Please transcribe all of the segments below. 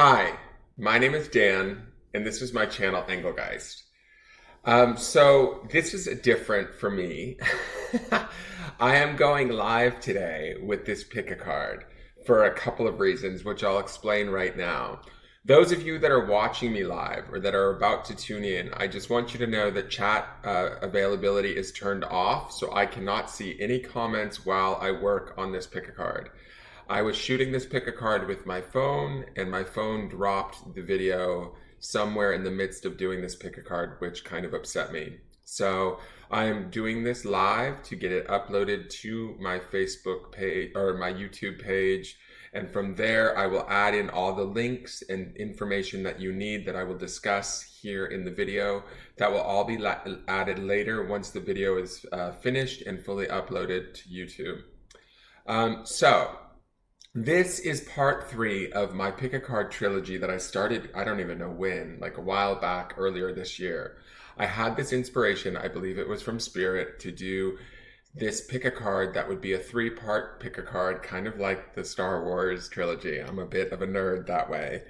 Hi, my name is Dan, and this is my channel, Engelgeist. So this is different for me. I am going live today with this pick a card for a couple of reasons, which I'll explain right now. Those of you that are watching me live or that are about to tune in, I just want you to know that chat availability is turned off, so I cannot see any comments while I work on this pick a card. I was shooting this pick a card with my phone, and my phone dropped the video somewhere in the midst of doing this pick a card, which kind of upset me. So I'm doing this live to get it uploaded to my Facebook page or my YouTube page. And from there, I will add in all the links and information that you need that I will discuss here in the video. That will all be added later once the video is finished and fully uploaded to YouTube. This is part 3 of my pick a card trilogy that I started, I don't even know when, like a while back earlier this year. I had this inspiration, I believe it was from Spirit, to do this pick a card that would be a 3-part pick a card, kind of like the Star Wars trilogy. I'm a bit of a nerd that way.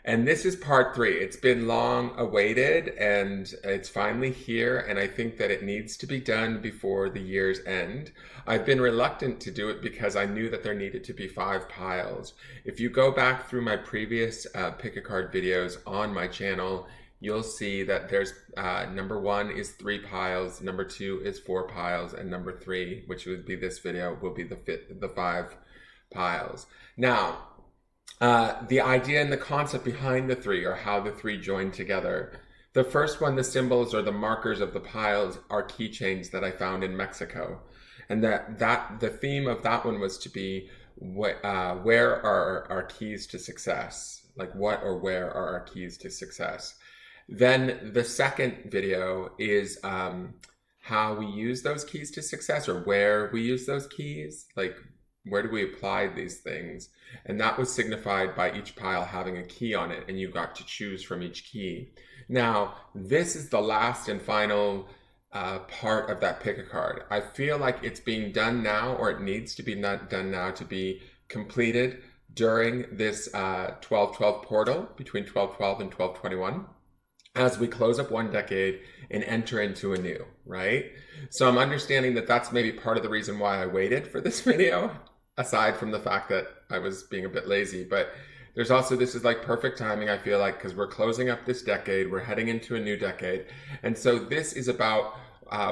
And this is part 3. It's been long awaited and it's finally here, and I think that it needs to be done before the year's end. I've been reluctant to do it because I knew that there needed to be 5 piles. If you go back through my previous pick a card videos on my channel, you'll see that there's number 1 is 3 piles, number 2 is 4 piles, and number 3, which would be this video, will be the 5 piles. Now, the idea and the concept behind the 3, or how the 3 join together. The first one, the symbols or the markers of the piles, are keychains that I found in Mexico. And the theme of that one was to be where are our keys to success? Like what or where are our keys to success? Then the second video is how we use those keys to success, or where we use those keys. Like, where do we apply these things? And that was signified by each pile having a key on it, and you got to choose from each key. Now, this is the last and final part of that pick a card. I feel like it's being done now, or it needs to be done now to be completed during this 12-12 portal between 12-12 and 12-21. As we close up one decade and enter into a new, right? So I'm understanding that that's maybe part of the reason why I waited for this video, aside from the fact that I was being a bit lazy. But there's also, this is like perfect timing, I feel like, because we're closing up this decade, we're heading into a new decade. And so this is about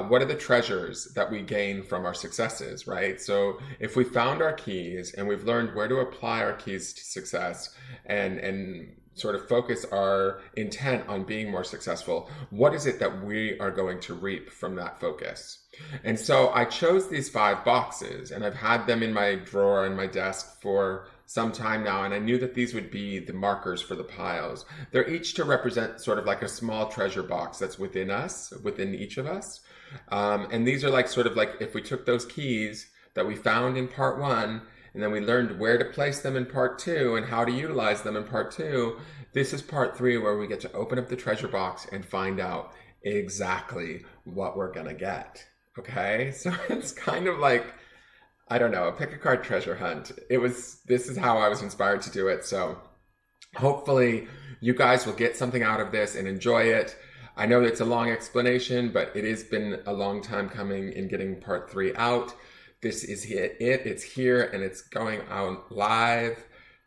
what are the treasures that we gain from our successes, right? So if we found our keys and we've learned where to apply our keys to success and sort of focus our intent on being more successful, what is it that we are going to reap from that focus? And so I chose these 5 boxes, and I've had them in my drawer on my desk for some time now, and I knew that these would be the markers for the piles. They're each to represent sort of like a small treasure box that's within us, within each of us. And these are like sort of like if we took those keys that we found in part 1, and then we learned where to place them in part 2 and how to utilize them in part 2. This is part 3, where we get to open up the treasure box and find out exactly what we're gonna get. Okay, so it's kind of like, I don't know, a pick a card treasure hunt. This is how I was inspired to do it. So hopefully you guys will get something out of this and enjoy it. I know it's a long explanation, but it has been a long time coming in getting part 3 out. This is it's here, and it's going out live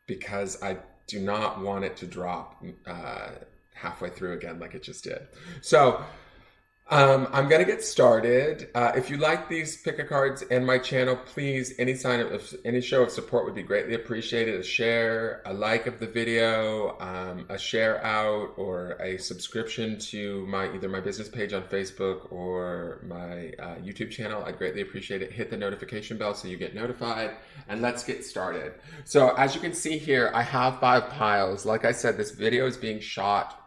because I do not want it to drop halfway through again like it just did. So I'm going to get started. If you like these pick a cards and my channel, please, any show of support would be greatly appreciated. A share, a like of the video, a share out, or a subscription to either my business page on Facebook or my YouTube channel. I'd greatly appreciate it. Hit the notification bell so you get notified, and let's get started. So as you can see here, I have 5 piles. Like I said, this video is being shot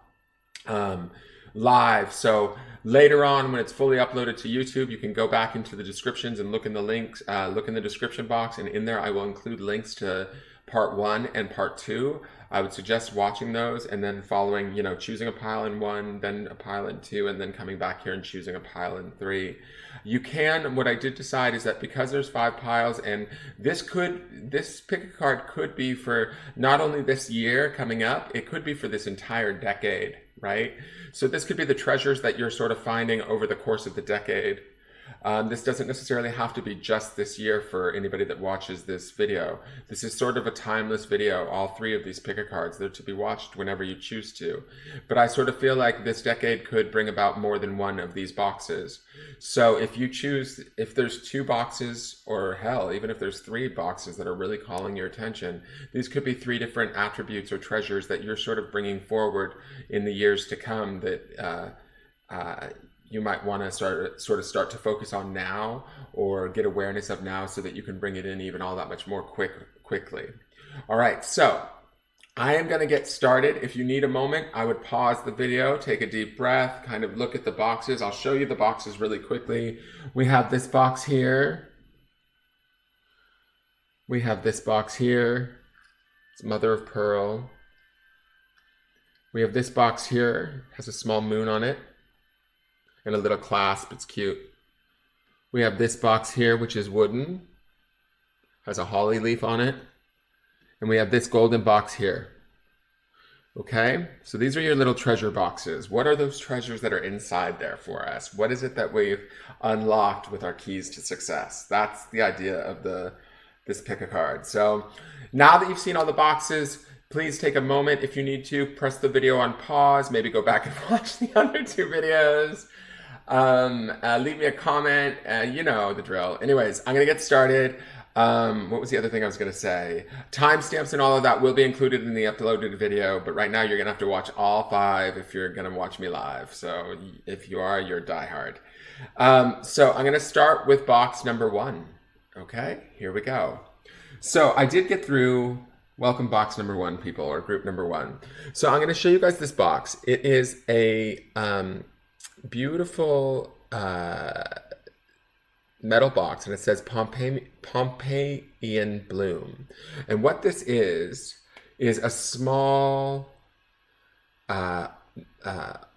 live. So later on, when it's fully uploaded to YouTube, you can go back into the descriptions and look in the links, look in the description box, and in there I will include links to part 1 and part 2. I would suggest watching those and then following, choosing a pile in 1, then a pile in 2, and then coming back here and choosing a pile in 3. You can, what I did decide is that because there's 5 piles, and this pick a card could be for not only this year coming up, it could be for this entire decade, right? So this could be the treasures that you're sort of finding over the course of the decade. This doesn't necessarily have to be just this year for anybody that watches this video. This is sort of a timeless video, all 3 of these pick-a cards. They're to be watched whenever you choose to. But I sort of feel like this decade could bring about more than one of these boxes. So if you choose, if there's 2 boxes, or hell, even if there's 3 boxes that are really calling your attention, these could be 3 different attributes or treasures that you're sort of bringing forward in the years to come that you might want to start to focus on now, or get awareness of now, so that you can bring it in even all that much more quickly. All right, so I am going to get started. If you need a moment, I would pause the video, take a deep breath, kind of look at the boxes. I'll show you the boxes really quickly. We have this box here. We have this box here. It's mother of pearl. We have this box here. It has a small moon on it and a little clasp. It's cute. We have this box here, which is wooden, has a holly leaf on it. And we have this golden box here. Okay, so these are your little treasure boxes. What are those treasures that are inside there for us? What is it that we've unlocked with our keys to success? That's the idea of this pick a card. So now that you've seen all the boxes, please take a moment. If you need to, press the video on pause, maybe go back and watch the other 2 videos. Leave me a comment, you know the drill. Anyways, I'm gonna get started. What was the other thing I was gonna say? Timestamps and all of that will be included in the uploaded video, but right now you're gonna have to watch all 5 if you're gonna watch me live. So if you are, you're diehard. So I'm gonna start with box number 1. Okay, here we go. So I did get through, welcome box number 1, people, or group number 1. So I'm gonna show you guys this box. It is a beautiful metal box, and it says Pompeian Bloom. And what this is a small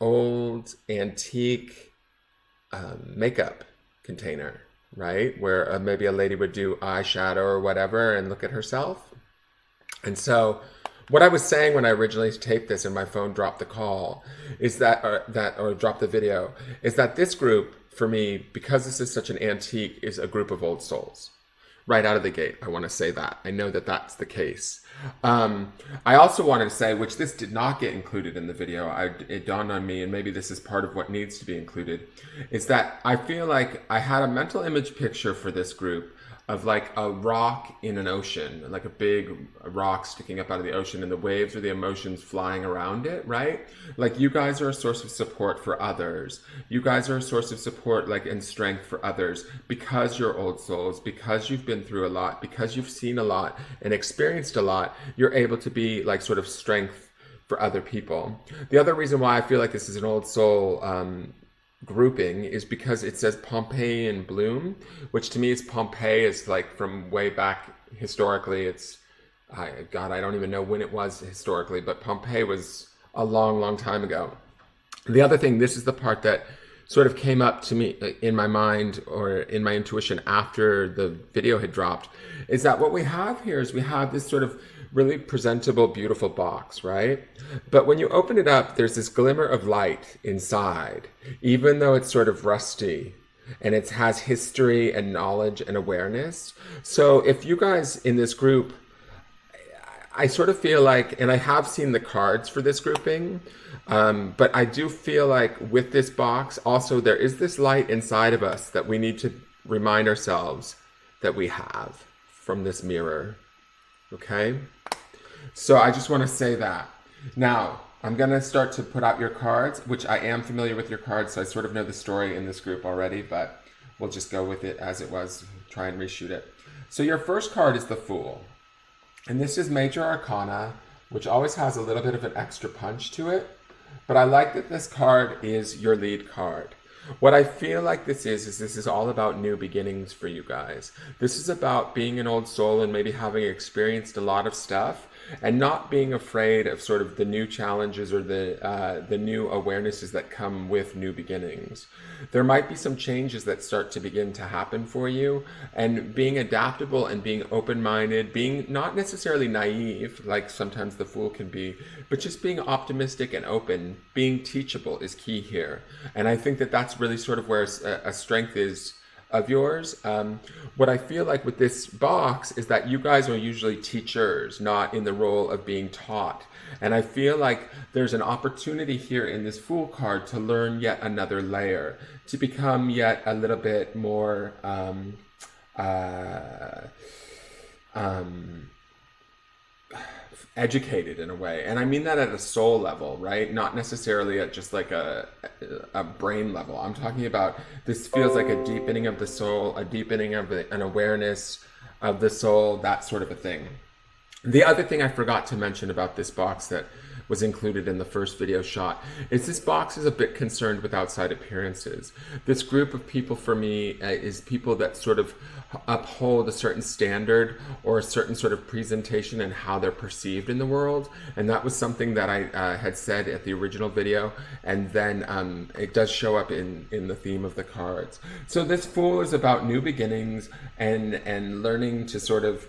old antique makeup container, right? Where maybe a lady would do eyeshadow or whatever and look at herself. And so what I was saying when I originally taped this and my phone dropped the call is or dropped the video, is that this group, for me, because this is such an antique, is a group of old souls. Right out of the gate, I want to say that. I know that that's the case. I also wanted to say, which this did not get included in the video, it dawned on me, and maybe this is part of what needs to be included, is that I feel like I had a mental image picture for this group of like a rock in an ocean, like a big rock sticking up out of the ocean, and the waves or the emotions flying around it, right? Like, you guys are a source of support for others. You guys are a source of support, like, and strength for others, because you're old souls, because you've been through a lot, because you've seen a lot and experienced a lot. You're able to be like sort of strength for other people. The other reason why I feel like this is an old soul grouping is because it says Pompeian Bloom, which to me is Pompeii, is like from way back historically. It's, God, I don't even know when it was historically, but Pompeii was a long, long time ago. The other thing, this is the part that sort of came up to me in my mind or in my intuition after the video had dropped, is that what we have here is we have this sort of really presentable, beautiful box, right? But when you open it up, there's this glimmer of light inside, even though it's sort of rusty, and it has history and knowledge and awareness. So if you guys in this group, I sort of feel like, and I have seen the cards for this grouping, but I do feel like with this box, also there is this light inside of us that we need to remind ourselves that we have from this mirror. Okay? So I just want to say that. Now, I'm going to start to put out your cards, which I am familiar with your cards, so I sort of know the story in this group already, but we'll just go with it as it was, try and reshoot it. So your first card is the Fool. And this is Major Arcana, which always has a little bit of an extra punch to it. But I like that this card is your lead card. What I feel like is this is all about new beginnings for you guys. This is about being an old soul and maybe having experienced a lot of stuff and not being afraid of sort of the new challenges or the new awarenesses that come with new beginnings. There might be some changes that start to begin to happen for you, and being adaptable and being open-minded, being not necessarily naive like sometimes the fool can be, but just being optimistic and open, being teachable is key here. And I think that that's really sort of where a strength is of yours. What I feel like with this box is that you guys are usually teachers, not in the role of being taught. And I feel like there's an opportunity here in this Fool card to learn yet another layer, to become yet a little bit more educated in a way. And I mean that at a soul level, right? Not necessarily at just like a brain level. I'm talking about, this feels like a deepening of the soul, a deepening of an awareness of the soul, that sort of a thing. The other thing I forgot to mention about this box that was included in the first video shot is this box is a bit concerned with outside appearances. This group of people for me is people that sort of uphold a certain standard or a certain sort of presentation and how they're perceived in the world. And that was something that I had said at the original video, and then it does show up in the theme of the cards. So this Fool is about new beginnings and learning to sort of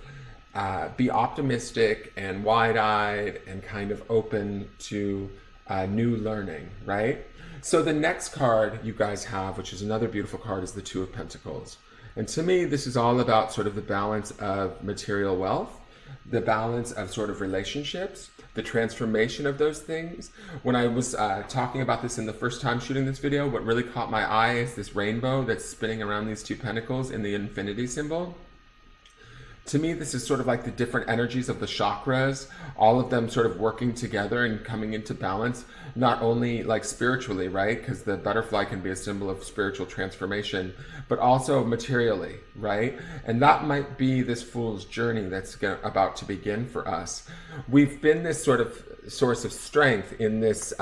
be optimistic and wide-eyed and kind of open to new learning, right? So the next card you guys have, which is another beautiful card, is the Two of Pentacles. And to me, this is all about sort of the balance of material wealth, the balance of sort of relationships, the transformation of those things. When I was talking about this in the first time shooting this video, what really caught my eye is this rainbow that's spinning around these two pentacles in the infinity symbol. To me, this is sort of like the different energies of the chakras, all of them sort of working together and coming into balance, not only like spiritually, right? Because the butterfly can be a symbol of spiritual transformation, but also materially, right? And that might be this Fool's journey that's about to begin for us. We've been this sort of source of strength in this,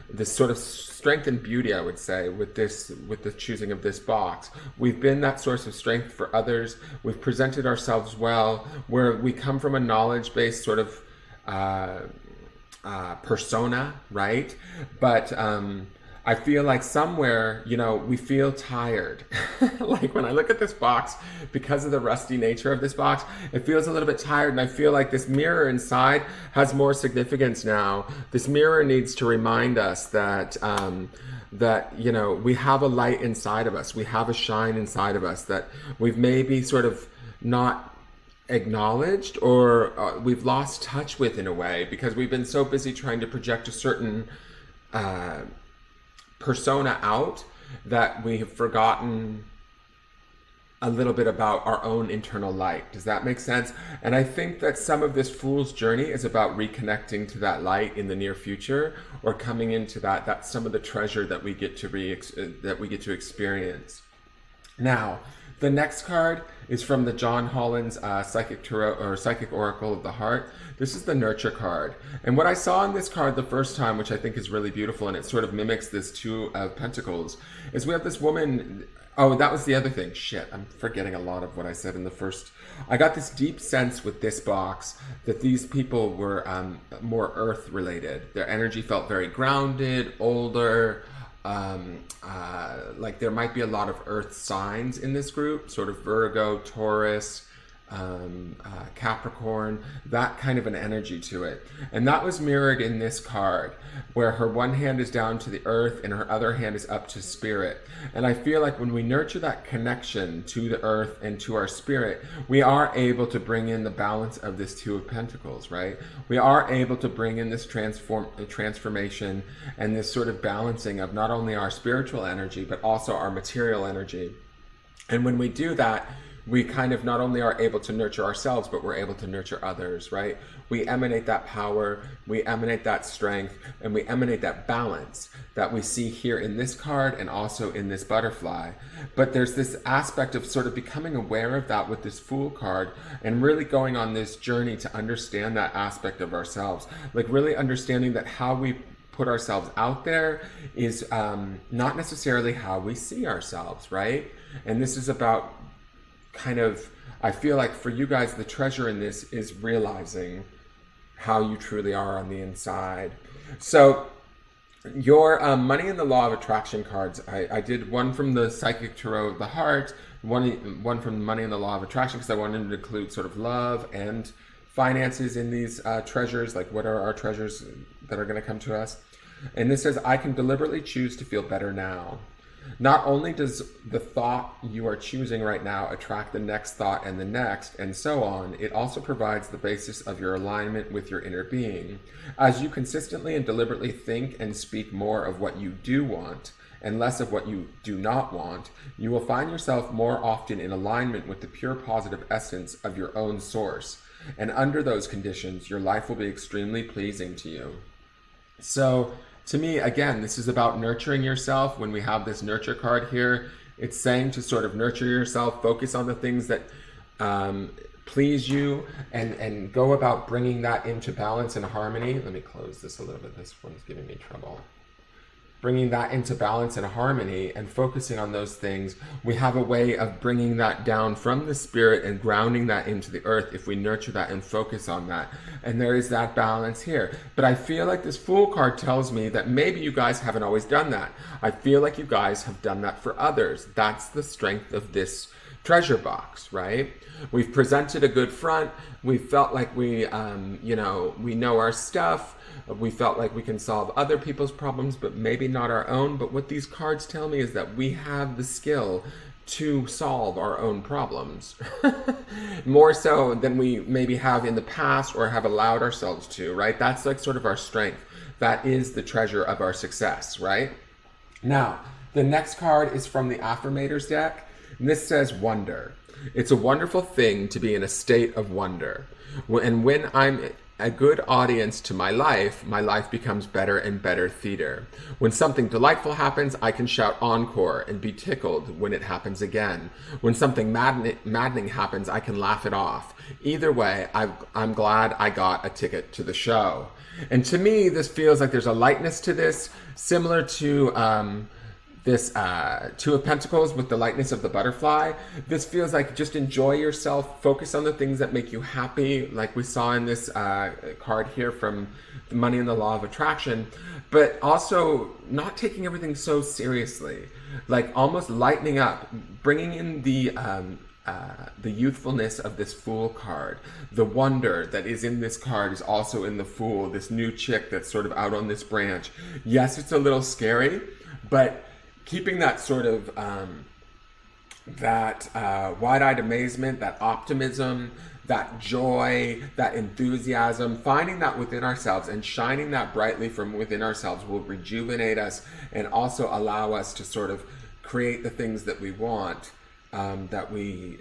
this sort of strength and beauty, I would say, with the choosing of this box. We've been that source of strength for others. We've presented ourselves well, where we come from a knowledge-based sort of persona, right? But I feel like somewhere, you know, we feel tired. Like when I look at this box, because of the rusty nature of this box, it feels a little bit tired, and I feel like this mirror inside has more significance now. This mirror needs to remind us that that, you know, we have a light inside of us, we have a shine inside of us that we've maybe sort of not acknowledged, or we've lost touch with in a way, because we've been so busy trying to project a certain persona out that we have forgotten a little bit about our own internal light. Does that make sense? And I think that some of this Fool's journey is about reconnecting to that light in the near future, or coming into that's some of the treasure that we get to experience. Now, the next card is from the John Holland's Psychic Tarot, or Psychic Oracle of the Heart. This is the Nurture card. And what I saw in this card the first time, which I think is really beautiful, and it sort of mimics this Two of Pentacles, is we have this woman. Oh, that was the other thing. Shit, I'm forgetting a lot of what I said in the first. I got this deep sense with this box that these people were more earth related. Their energy felt very grounded, older, like there might be a lot of earth signs in this group, sort of Virgo, Taurus, Capricorn, that kind of an energy to it. And that was mirrored in this card, where her one hand is down to the earth and her other hand is up to spirit. And I feel like when we nurture that connection to the earth and to our spirit, we are able to bring in the balance of this Two of Pentacles, right? We are able to bring in this transformation and this sort of balancing of not only our spiritual energy, but also our material energy. And when we do that, we kind of not only are able to nurture ourselves, but we're able to nurture others, right? We emanate that power, we emanate that strength, and we emanate that balance that we see here in this card and also in this butterfly. But there's this aspect of sort of becoming aware of that with this Fool card, and really going on this journey to understand that aspect of ourselves, like really understanding that how we put ourselves out there is not necessarily how we see ourselves, right? And this is about kind of, I feel like for you guys, the treasure in this is realizing how you truly are on the inside. So your money and the law of attraction cards, I did one from the psychic tarot of the heart, one from money and the law of attraction, because I wanted to include sort of love and finances in these treasures, like what are our treasures that are going to come to us. And this says, I can deliberately choose to feel better now. Not only does the thought you are choosing right now attract the next thought and the next, and so on, it also provides the basis of your alignment with your inner being. As you consistently and deliberately think and speak more of what you do want and less of what you do not want, you will find yourself more often in alignment with the pure positive essence of your own source. And under those conditions, your life will be extremely pleasing to you. So, to me, again, this is about nurturing yourself. When we have this nurture card here, it's saying to sort of nurture yourself, focus on the things that please you, and go about bringing that into balance and harmony. Let me close this a little bit. This one's giving me trouble. Bringing that into balance and harmony and focusing on those things. We have a way of bringing that down from the spirit and grounding that into the earth if we nurture that and focus on that. And there is that balance here. But I feel like this Fool card tells me that maybe you guys haven't always done that. I feel like you guys have done that for others. That's the strength of this treasure box, right? We've presented a good front. We felt like we know our stuff. We felt like we can solve other people's problems, but maybe not our own. But what these cards tell me is that we have the skill to solve our own problems more so than we maybe have in the past or have allowed ourselves to, right? That's like sort of our strength. That is the treasure of our success, right? Now, the next card is from the Affirmators deck, and this says wonder. It's a wonderful thing to be in a state of wonder. And when I'm a good audience to my life becomes better and better theater. When something delightful happens, I can shout encore and be tickled when it happens again. When something maddening happens, I can laugh it off. Either way, I'm glad I got a ticket to the show. And to me, this feels like there's a lightness to this, similar to this Two of Pentacles with the lightness of the butterfly. This feels like just enjoy yourself, focus on the things that make you happy, like we saw in this card here from the Money and the Law of Attraction, but also not taking everything so seriously, like almost lightening up, bringing in the youthfulness of this Fool card. The wonder that is in this card is also in the Fool, this new chick that's sort of out on this branch. Yes, it's a little scary, but keeping that sort of wide-eyed amazement, that optimism, that joy, that enthusiasm, finding that within ourselves and shining that brightly from within ourselves will rejuvenate us and also allow us to sort of create the things that we want, that we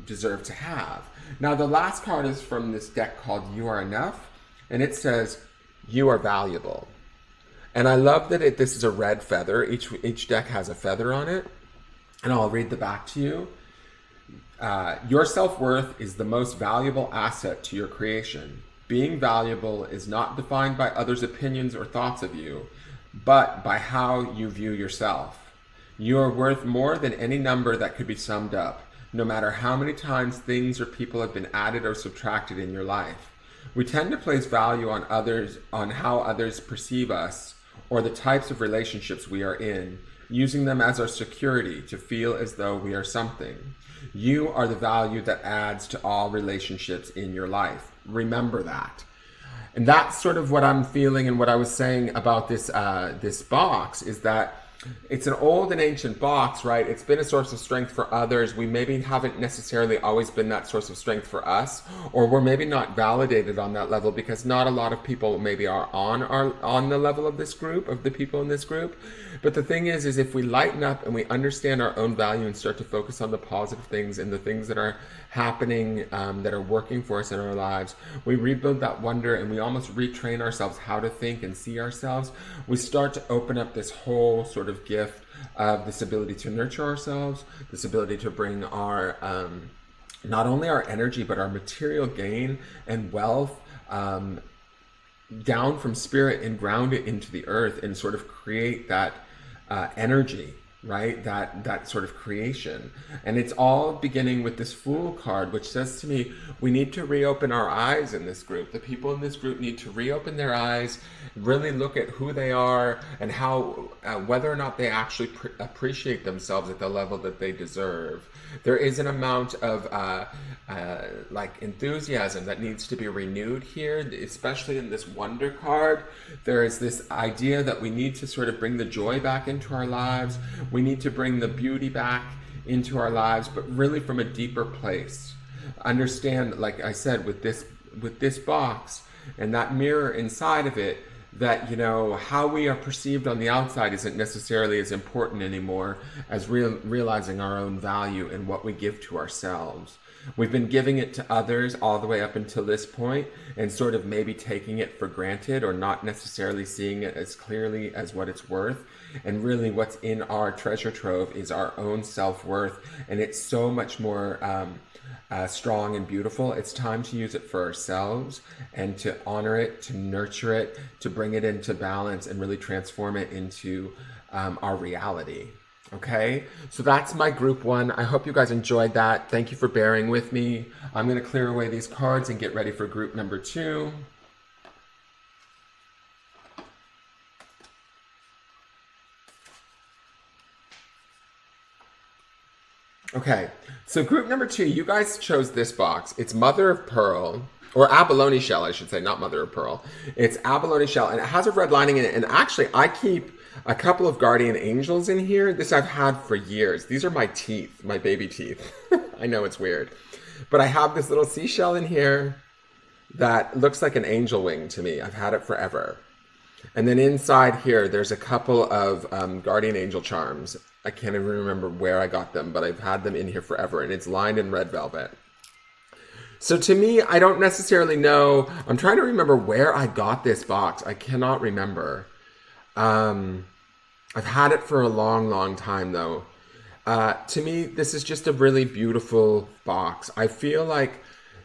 deserve to have. Now, the last card is from this deck called You Are Enough, and it says, you are valuable. And I love that this is a red feather. Each deck has a feather on it. And I'll read the back to you. Your self-worth is the most valuable asset to your creation. Being valuable is not defined by others' opinions or thoughts of you, but by how you view yourself. You are worth more than any number that could be summed up, no matter how many times things or people have been added or subtracted in your life. We tend to place value on others, on how others perceive us, or the types of relationships we are in, using them as our security to feel as though we are something. You are the value that adds to all relationships in your life. Remember that. And that's sort of what I'm feeling, and what I was saying about this box is that it's an old and ancient box, right? It's been a source of strength for others. We maybe haven't necessarily always been that source of strength for us, or we're maybe not validated on that level because not a lot of people maybe are on the level of this group, of the people in this group. But the thing is if we lighten up and we understand our own value and start to focus on the positive things and the things that are happening, that are working for us in our lives, we rebuild that wonder and we almost retrain ourselves how to think and see ourselves. We start to open up this whole sort of gift of this ability to nurture ourselves, this ability to bring our not only our energy but our material gain and wealth down from spirit and ground it into the earth and sort of create that energy, right? That sort of creation. And it's all beginning with this Fool card, which says to me, we need to reopen our eyes in this group. The people in this group need to reopen their eyes, really look at who they are and how, whether or not they actually appreciate themselves at the level that they deserve. There is an amount of like enthusiasm that needs to be renewed here, especially in this Wonder card. There is this idea that we need to sort of bring the joy back into our lives. We need to bring the beauty back into our lives, but really from a deeper place. Understand, like I said, with this box and that mirror inside of it, that, you know, how we are perceived on the outside isn't necessarily as important anymore as realizing our own value and what we give to ourselves. We've been giving it to others all the way up until this point and sort of maybe taking it for granted or not necessarily seeing it as clearly as what it's worth. And really what's in our treasure trove is our own self-worth. And it's so much more strong and beautiful. It's time to use it for ourselves and to honor it, to nurture it, to bring it into balance and really transform it into our reality. Okay, so that's my group one. I hope you guys enjoyed that. Thank you for bearing with me. I'm going to clear away these cards and get ready for group number 2. Okay, so group number 2, you guys chose this box. It's Mother of Pearl, or Abalone Shell, I should say, not Mother of Pearl. It's Abalone Shell, and it has a red lining in it. And actually, I keep a couple of guardian angels in here. This I've had for years. These are my teeth, my baby teeth. I know it's weird. But I have this little seashell in here that looks like an angel wing to me. I've had it forever. And then inside here, there's a couple of guardian angel charms. I can't even remember where I got them, but I've had them in here forever. And it's lined in red velvet. So to me, I don't necessarily know. I'm trying to remember where I got this box. I cannot remember. I've had it for a long, long time though. To me, this is just a really beautiful box. I feel like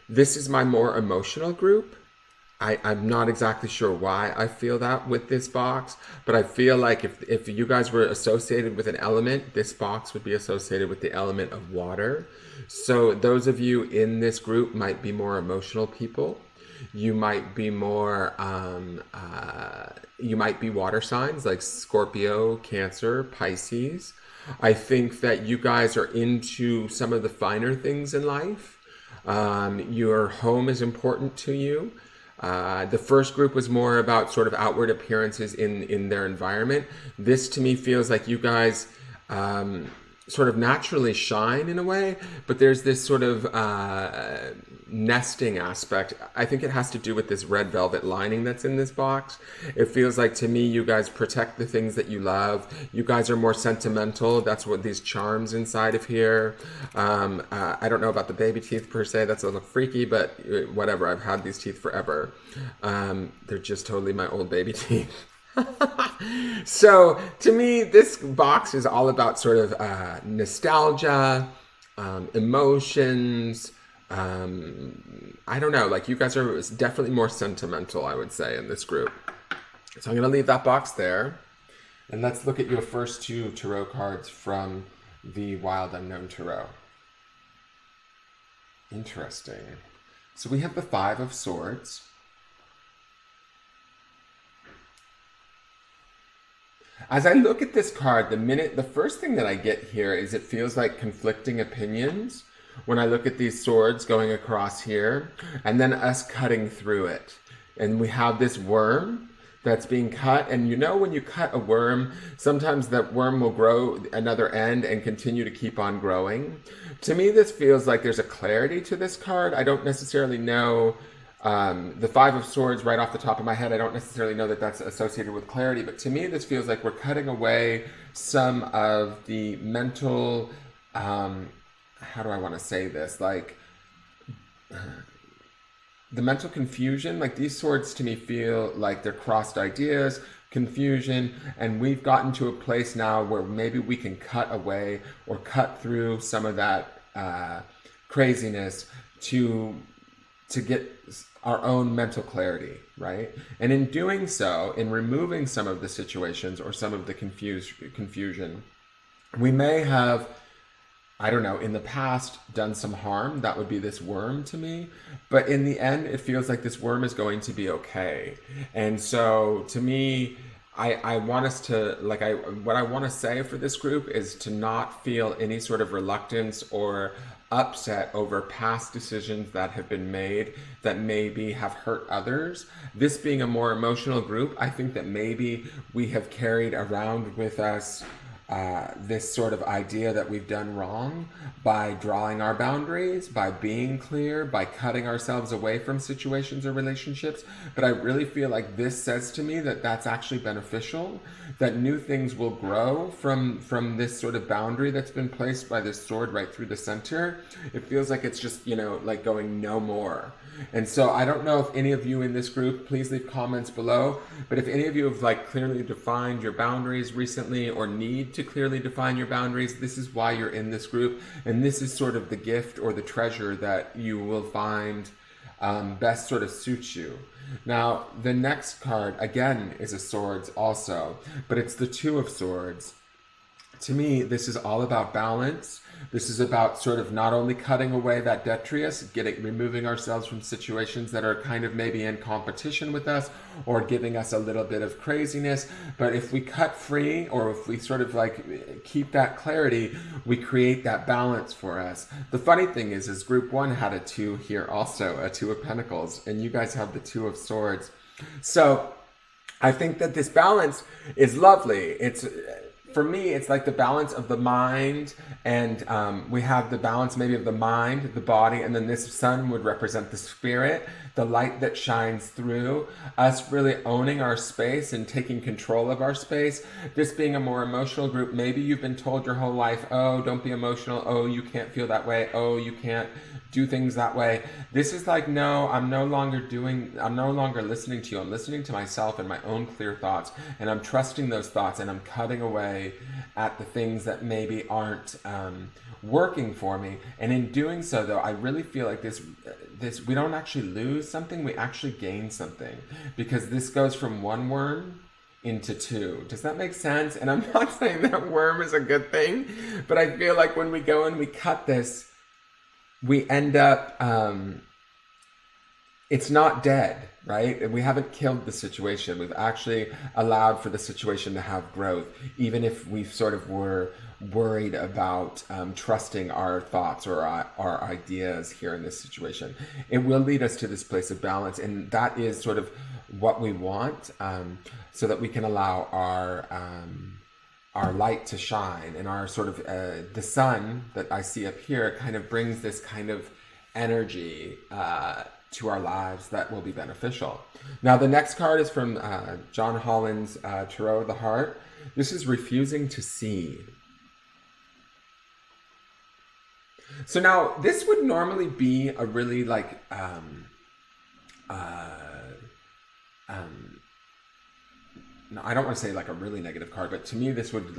this is my more emotional group. I'm not exactly sure why I feel that with this box, but I feel like if you guys were associated with an element, this box would be associated with the element of water. So those of you in this group might be more emotional people. You might be more, you might be water signs like Scorpio, Cancer, Pisces. I think that you guys are into some of the finer things in life. Your home is important to you. The first group was more about sort of outward appearances in their environment. This to me feels like you guys sort of naturally shine in a way, but there's this sort of nesting aspect. I think it has to do with this red velvet lining that's in this box. It feels like to me you guys protect the things that you love. You guys are more sentimental. That's what these charms inside of here. I don't know about the baby teeth per se. That's a little freaky, but whatever. I've had these teeth forever. They're just totally my old baby teeth. So to me, this box is all about sort of nostalgia, emotions. I don't know, like you guys are definitely more sentimental, I would say, in this group. So I'm going to leave that box there. And let's look at your first 2 tarot cards from the Wild Unknown Tarot. Interesting. So we have the 5 of Swords. As I look at this card, the first thing that I get here is it feels like conflicting opinions when I look at these swords going across here, and then us cutting through it. And we have this worm that's being cut, and you know when you cut a worm, sometimes that worm will grow another end and continue to keep on growing. To me, this feels like there's a clarity to this card. I don't necessarily know the 5 of Swords right off the top of my head. I don't necessarily know that that's associated with clarity, but to me, this feels like we're cutting away some of the mental, how do I want to say this? Like the mental confusion, like these swords to me feel like they're crossed ideas, confusion, and we've gotten to a place now where maybe we can cut away or cut through some of that craziness to to get our own mental clarity, right? And in doing so, in removing some of the situations or some of the confusion, we may have, I don't know, in the past done some harm. That would be this worm to me. But in the end, it feels like this worm is going to be okay. And so to me, I want us to, what I want to say for this group is to not feel any sort of reluctance or upset over past decisions that have been made that maybe have hurt others. This being a more emotional group, I think that maybe we have carried around with us this sort of idea that we've done wrong by drawing our boundaries, by being clear, by cutting ourselves away from situations or relationships. But I really feel like this says to me that that's actually beneficial, that new things will grow from this sort of boundary that's been placed by this sword right through the center. It feels like it's just, like going no more. And so I don't know if any of you in this group, please leave comments below, but if any of you have clearly defined your boundaries recently or need to clearly define your boundaries, this is why you're in this group. And this is sort of the gift or the treasure that you will find best sort of suits you. Now, the next card, again, is a swords also, but it's the Two of Swords. To me, this is all about balance. This is about sort of not only cutting away that detritus, removing ourselves from situations that are kind of maybe in competition with us or giving us a little bit of craziness. But if we cut free, or if we sort of keep that clarity, we create that balance for us. The funny thing is group one had a 2 here also, a 2 of Pentacles, and you guys have the 2 of Swords. So I think that this balance is lovely. For me, it's like the balance of the mind, and we have the balance maybe of the mind, the body, and then this sun would represent the spirit, the light that shines through, us really owning our space and taking control of our space. This being a more emotional group, maybe you've been told your whole life, oh, don't be emotional, oh, you can't feel that way, oh, you can't do things that way. This is like, no, I'm no longer listening to you. I'm listening to myself and my own clear thoughts, and I'm trusting those thoughts, and I'm cutting away at the things that maybe aren't working for me. And in doing so, though, I really feel like this we don't actually lose something, we actually gain something, because this goes from 1 worm into 2. Does that make sense? And I'm not saying that worm is a good thing, but I feel like when we go and we cut this, we end up, it's not dead, right? We haven't killed the situation. We've actually allowed for the situation to have growth, even if we sort of were worried about trusting our thoughts or our ideas here in this situation. It will lead us to this place of balance, and that is sort of what we want, so that we can allow our light to shine, and our sort of the sun that I see up here kind of brings this kind of energy to our lives that will be beneficial. Now, the next card is from John Holland's Tarot of the Heart. This is refusing to see. So now, this would normally be a really no, I don't want to say a really negative card, but to me this would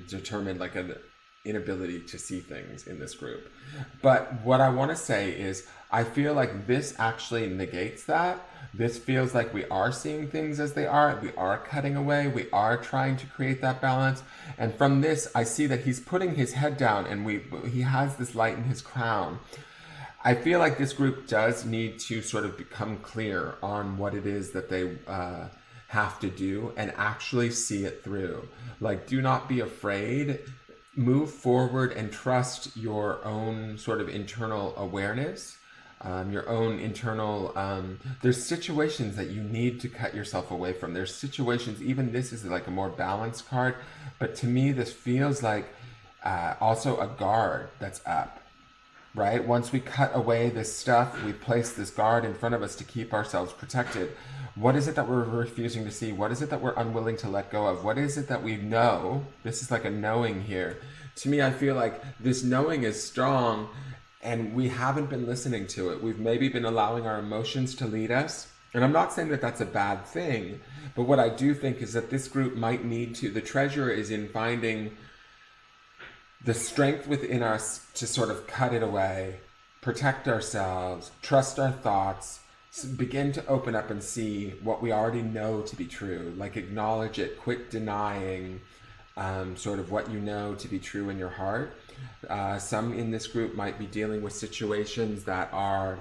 determine an inability to see things in this group. But what I want to say is I feel like this actually negates that. This feels like we are seeing things as they are. We are cutting away. We are trying to create that balance. And from this, I see that he's putting his head down, and he has this light in his crown. I feel like this group does need to sort of become clear on what it is that they have to do and actually see it through. Do not be afraid. Move forward and trust your own sort of internal awareness, your own internal, there's situations that you need to cut yourself away from. There's situations, even this is a more balanced card, but to me this feels like also a guard that's up. Right? Once we cut away this stuff, we place this guard in front of us to keep ourselves protected. What is it that we're refusing to see? What is it that we're unwilling to let go of? What is it that we know? This is like a knowing here. To me, I feel like this knowing is strong, and we haven't been listening to it. We've maybe been allowing our emotions to lead us. And I'm not saying that that's a bad thing, but what I do think is that this group might need to, the treasure is in finding the strength within us to sort of cut it away, protect ourselves, trust our thoughts, begin to open up and see what we already know to be true, like acknowledge it, quit denying sort of what you know to be true in your heart. Some in this group might be dealing with situations that are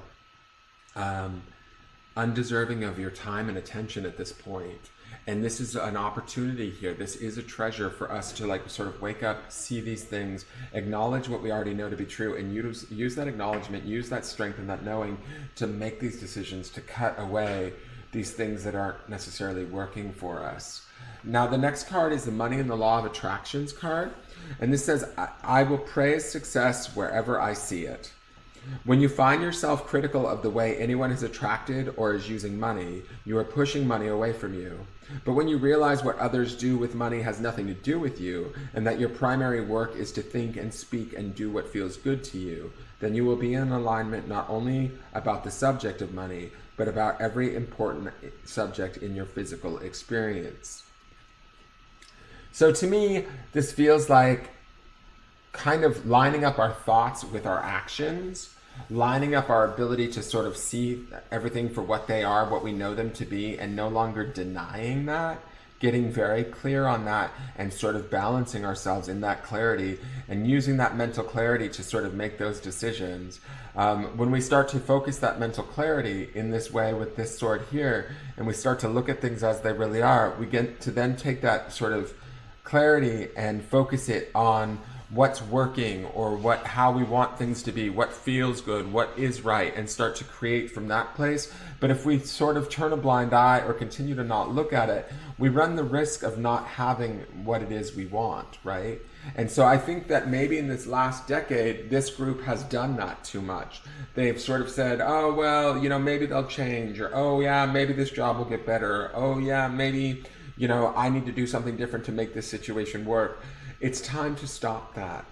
undeserving of your time and attention at this point. And this is an opportunity here. This is a treasure for us to like sort of wake up, see these things, acknowledge what we already know to be true, and use that acknowledgement, use that strength and that knowing to make these decisions, to cut away these things that aren't necessarily working for us. Now, the next card is the Money and the Law of Attractions card. And this says, I will praise success wherever I see it. When you find yourself critical of the way anyone is attracted or is using money, you are pushing money away from you. But when you realize what others do with money has nothing to do with you, and that your primary work is to think and speak and do what feels good to you, then you will be in alignment not only about the subject of money, but about every important subject in your physical experience. So to me, this feels like kind of lining up our thoughts with our actions, lining up our ability to sort of see everything for what they are, what we know them to be, and no longer denying that, getting very clear on that and sort of balancing ourselves in that clarity and using that mental clarity to sort of make those decisions. When we start to focus that mental clarity in this way with this sword here, and we start to look at things as they really are, we get to then take that sort of clarity and focus it on what's working or how we want things to be, what feels good, what is right, and start to create from that place. But if we sort of turn a blind eye or continue to not look at it, we run the risk of not having what it is we want, right? And so I think that maybe in this last decade, this group has done that too much. They've sort of said, oh, well, maybe they'll change, or, oh yeah, maybe this job will get better, or, oh yeah, maybe, I need to do something different to make this situation work. It's time to stop that.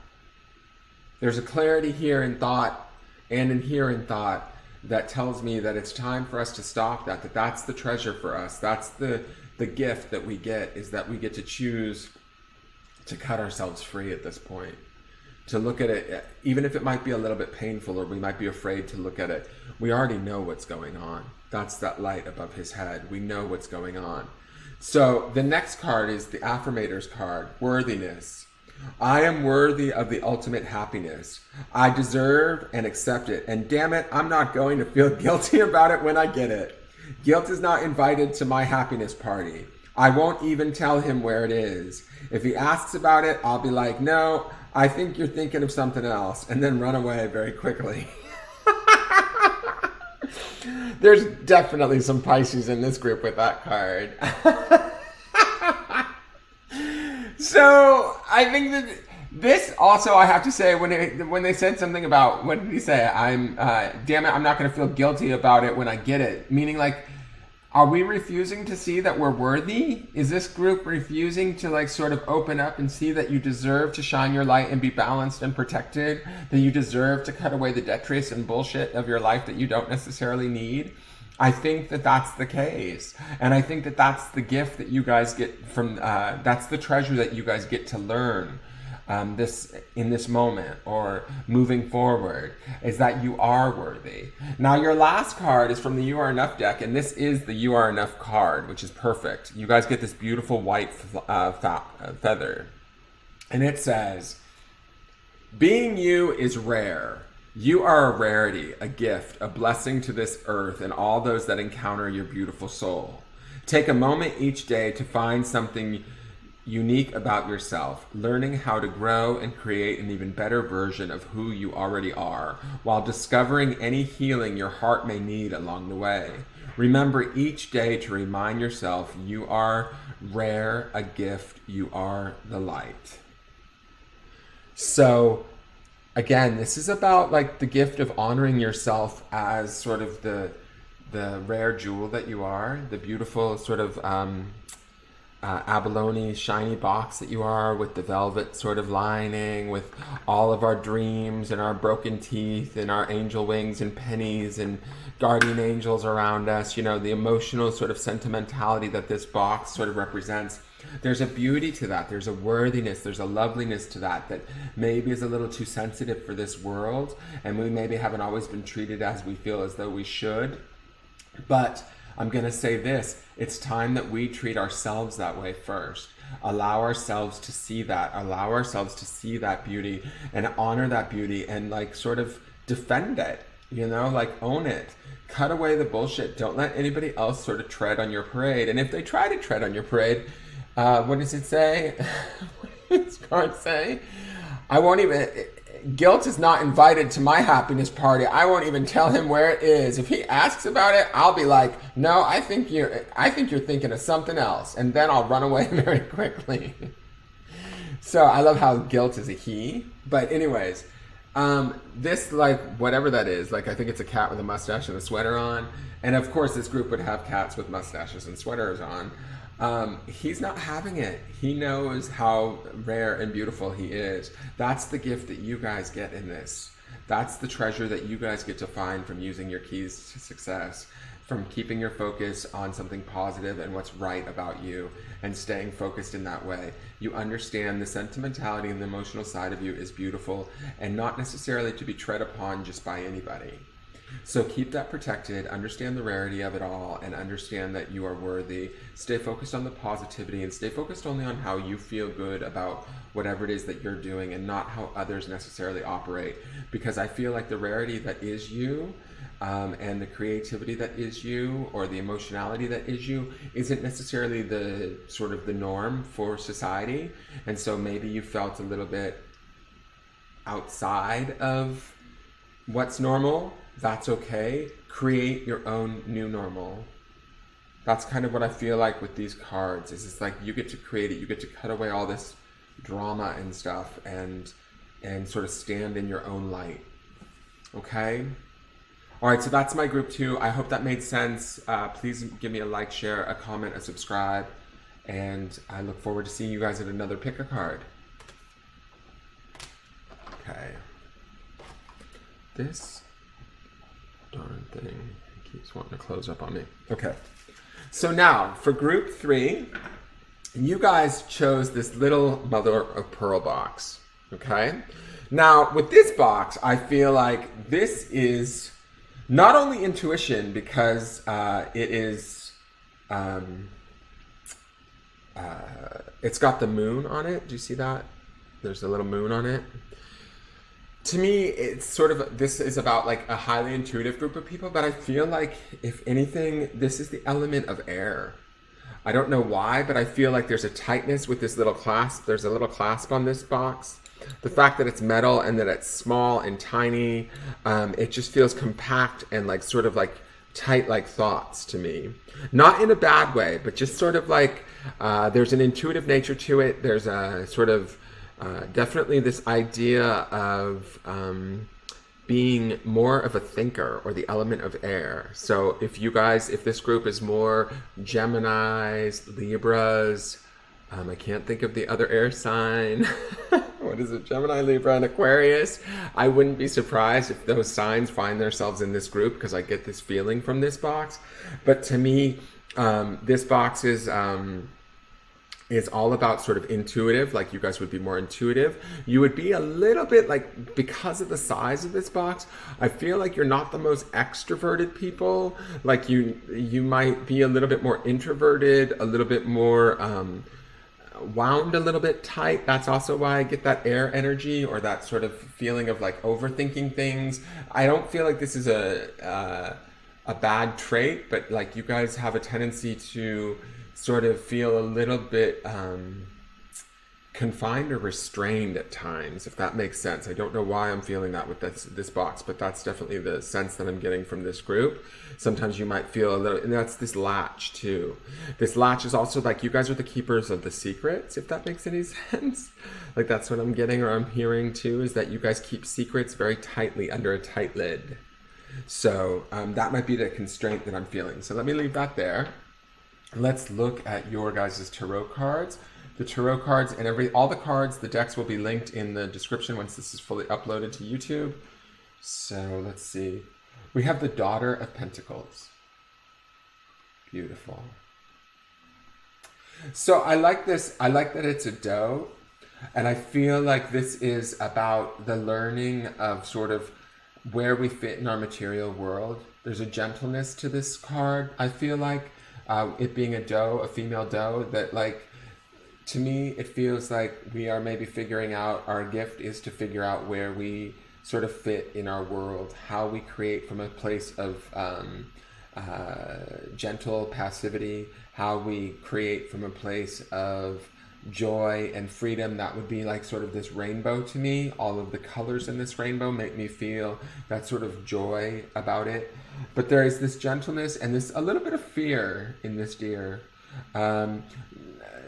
There's a clarity here in thought and in here in thought that tells me that it's time for us to stop that that's the treasure for us. That's the gift that we get, is that we get to choose to cut ourselves free at this point. To look at it, even if it might be a little bit painful or we might be afraid to look at it, we already know what's going on. That's that light above his head. We know what's going on. So the next card is the Affirmator's card, Worthiness. I am worthy of the ultimate happiness. I deserve and accept it. And damn it, I'm not going to feel guilty about it when I get it. Guilt is not invited to my happiness party. I won't even tell him where it is. If he asks about it, I'll be like, no, I think you're thinking of something else, and then run away very quickly. There's definitely some Pisces in this group with that card. So I think that this also, I have to say, when they said something about, what did he say? Damn it, I'm not going to feel guilty about it when I get it. Meaning, like, are we refusing to see that we're worthy? Is this group refusing to like sort of open up and see that you deserve to shine your light and be balanced and protected? That you deserve to cut away the detritus and bullshit of your life that you don't necessarily need? I think that that's the case. And I think that that's the gift that you guys get from, that's the treasure that you guys get to learn in this moment or moving forward, is that you are worthy. Now, your last card is from the You Are Enough deck, and this is the You Are Enough card, which is perfect. You guys get this beautiful white feather. And it says, being you is rare. You are a rarity, a gift, a blessing to this earth and all those that encounter your beautiful soul. Take a moment each day to find something unique about yourself, learning how to grow and create an even better version of who you already are, while discovering any healing your heart may need along the way. Remember each day to remind yourself you are rare, a gift, you are the light. So, again, this is about like the gift of honoring yourself as sort of the rare jewel that you are, the beautiful sort of abalone shiny box that you are, with the velvet sort of lining, with all of our dreams and our broken teeth and our angel wings and pennies and guardian angels around us, you know, the emotional sort of sentimentality that this box sort of represents. There's a beauty to that. There's a worthiness. There's a loveliness to that that maybe is a little too sensitive for this world. And we maybe haven't always been treated as we feel as though we should. But I'm going to say this. It's time that we treat ourselves that way first. Allow ourselves to see that. Allow ourselves to see that beauty and honor that beauty and like sort of defend it, you know, like own it. Cut away the bullshit. Don't let anybody else sort of tread on your parade. And if they try to tread on your parade, what does it say? What does God say? I won't even... Guilt is not invited to my happiness party. I won't even tell him where it is. If he asks about it, I'll be like, no, I think you're thinking of something else. And then I'll run away very quickly. So I love how guilt is a he. But anyways, this, like, whatever that is, like, I think it's a cat with a mustache and a sweater on. And of course, this group would have cats with mustaches and sweaters on. He's not having it. He knows how rare and beautiful he is. That's the gift that you guys get in this. That's the treasure that you guys get to find from using your keys to success, from keeping your focus on something positive and what's right about you and staying focused in that way. You understand the sentimentality and the emotional side of you is beautiful and not necessarily to be tread upon just by anybody. So keep that protected, understand the rarity of it all, and understand that you are worthy. Stay focused on the positivity and stay focused only on how you feel good about whatever it is that you're doing and not how others necessarily operate. Because I feel like the rarity that is you and the creativity that is you, or the emotionality that is you, isn't necessarily the sort of the norm for society. And so maybe you felt a little bit outside of what's normal. That's okay. Create your own new normal. That's kind of what I feel like with these cards. Is it's like you get to create it. You get to cut away all this drama and stuff and sort of stand in your own light. Okay? All right, so that's my group 2. I hope that made sense. Please give me a like, share, a comment, a subscribe. And I look forward to seeing you guys at another Pick a Card. Okay. This darn thing keeps wanting to close up on me. Okay. So now, for group 3, you guys chose this little mother of pearl box. Okay? Now, with this box, I feel like this is not only intuition, because it is... it's got the moon on it. Do you see that? There's a little moon on it. To me, it's sort of, this is about like a highly intuitive group of people, but I feel like, if anything, this is the element of air. I don't know why, but I feel like there's a tightness with this little clasp. There's a little clasp on this box. The fact that it's metal and that it's small and tiny, it just feels compact and like sort of like tight like thoughts to me. Not in a bad way, but just sort of like there's an intuitive nature to it. There's a sort of definitely this idea of being more of a thinker, or the element of air. So if this group is more Geminis, Libras, I can't think of the other air sign. What is it? Gemini, Libra, and Aquarius. I wouldn't be surprised if those signs find themselves in this group, because I get this feeling from this box. But to me, this box is all about sort of intuitive, like you guys would be more intuitive. You would be a little bit like, because of the size of this box, I feel like you're not the most extroverted people. Like you might be a little bit more introverted, a little bit more wound a little bit tight. That's also why I get that air energy, or that sort of feeling of like overthinking things. I don't feel like this is a bad trait, but like you guys have a tendency to sort of feel a little bit confined or restrained at times, if that makes sense. I don't know why I'm feeling that with this box, but that's definitely the sense that I'm getting from this group. Sometimes you might feel a little, and that's this latch too. This latch is also like, you guys are the keepers of the secrets, if that makes any sense. Like that's what I'm getting, or I'm hearing too, is that you guys keep secrets very tightly under a tight lid. So that might be the constraint that I'm feeling. So let me leave that there. let's look at your guys' tarot cards. The tarot cards and all the cards, the decks will be linked in the description once this is fully uploaded to YouTube. So let's see. We have the Daughter of Pentacles. Beautiful. So I like this. I like that it's a doe. And I feel like this is about the learning of sort of where we fit in our material world. There's a gentleness to this card. I feel like it being a doe, a female doe, that like, to me, it feels like we are maybe figuring out, our gift is to figure out where we sort of fit in our world, how we create from a place of gentle passivity, how we create from a place of joy and freedom. That would be like sort of this rainbow to me. All of the colors in this rainbow make me feel that sort of joy about it. But there is this gentleness and this a little bit of fear in this deer.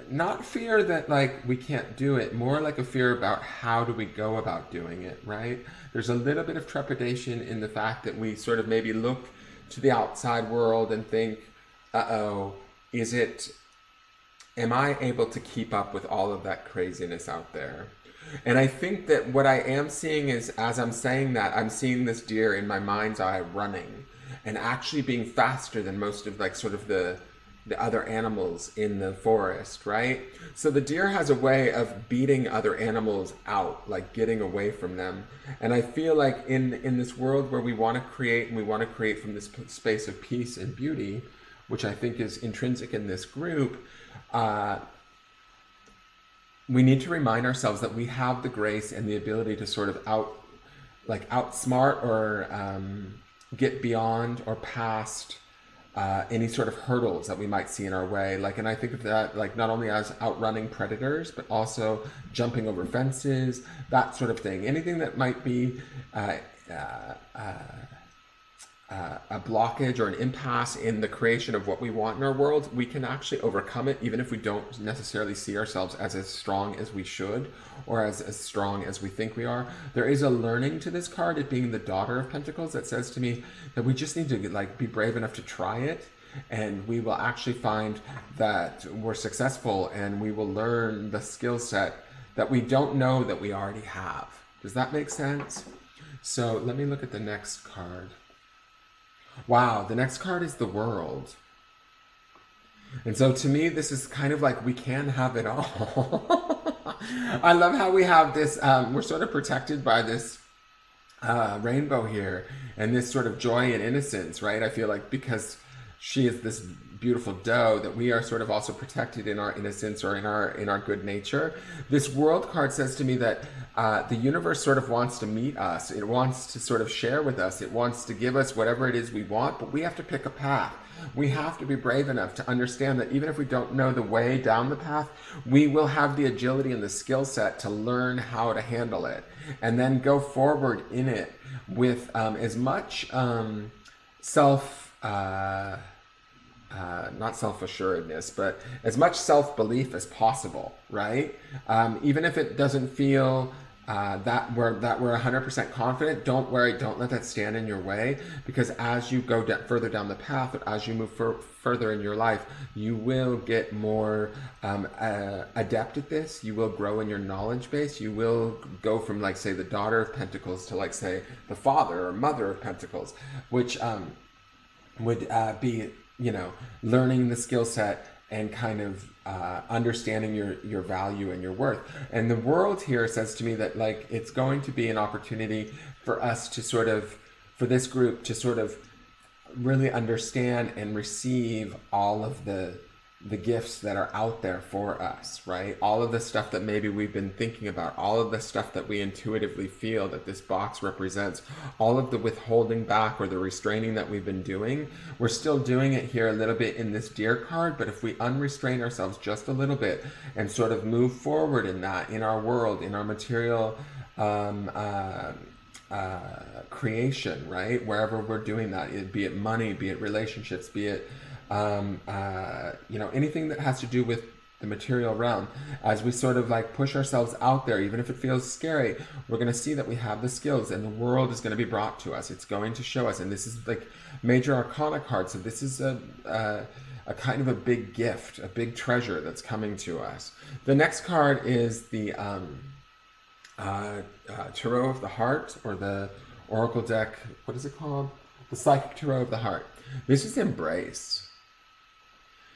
Not fear that like we can't do it, more like a fear about how do we go about doing it, right? There's a little bit of trepidation in the fact that we sort of maybe look to the outside world and think, uh-oh, am I able to keep up with all of that craziness out there? And I think that what I am seeing is, as I'm saying that, I'm seeing this deer in my mind's eye running and actually being faster than most of like sort of the other animals in the forest, right? So the deer has a way of beating other animals out, like getting away from them. And I feel like in this world where we want to create, and we want to create from this space of peace and beauty, which I think is intrinsic in this group, we need to remind ourselves that we have the grace and the ability to sort of outsmart or get beyond or past any sort of hurdles that we might see in our way. Like, and I think of that like not only as outrunning predators, but also jumping over fences, that sort of thing. Anything that might be a blockage or an impasse in the creation of what we want in our world, we can actually overcome it, even if we don't necessarily see ourselves as strong as we should or as strong as we think we are. There is a learning to this card, it being the Daughter of Pentacles, that says to me that we just need to like be brave enough to try it, and we will actually find that we're successful, and we will learn the skill set that we don't know that we already have. Does that make sense? So let me look at the next card. Wow, the next card is the World. And so to me, this is kind of like we can have it all. I love how we have this, we're sort of protected by this rainbow here and this sort of joy and innocence, right? I feel like because she is this beautiful doe, that we are sort of also protected in our innocence or in our good nature. This World card says to me that the universe sort of wants to meet us. It wants to sort of share with us. It wants to give us whatever it is we want, but we have to pick a path. We have to be brave enough to understand that even if we don't know the way down the path, we will have the agility and the skill set to learn how to handle it and then go forward in it with as much not self-assuredness, but as much self-belief as possible, right? Even if it doesn't feel that we're 100% confident, don't worry, don't let that stand in your way, because as you go further down the path, or as you move further in your life, you will get more adept at this. You will grow in your knowledge base. You will go from, like, say, the Daughter of Pentacles to, like, say, the Father or Mother of Pentacles, which would be, you know, learning the skill set and kind of understanding your value and your worth. And the World here says to me that, like, it's going to be an opportunity for us to sort of, for this group to sort of really understand and receive all of the gifts that are out there for us, right? All of the stuff that maybe we've been thinking about, all of the stuff that we intuitively feel that this box represents, all of the withholding back or the restraining that we've been doing. We're still doing it here a little bit in this Deer card, but if we unrestrain ourselves just a little bit and sort of move forward in that, in our world, in our material creation, right? Wherever we're doing that, be it money, be it relationships, be it you know, anything that has to do with the material realm, as we sort of like push ourselves out there, even if it feels scary, we're going to see that we have the skills, and the World is going to be brought to us. It's going to show us, and this is like major arcana card. So this is a kind of a big gift, a big treasure that's coming to us. The next card is the Tarot of the Heart, or the Oracle deck. What is it called? The Psychic Tarot of the Heart. This is embrace.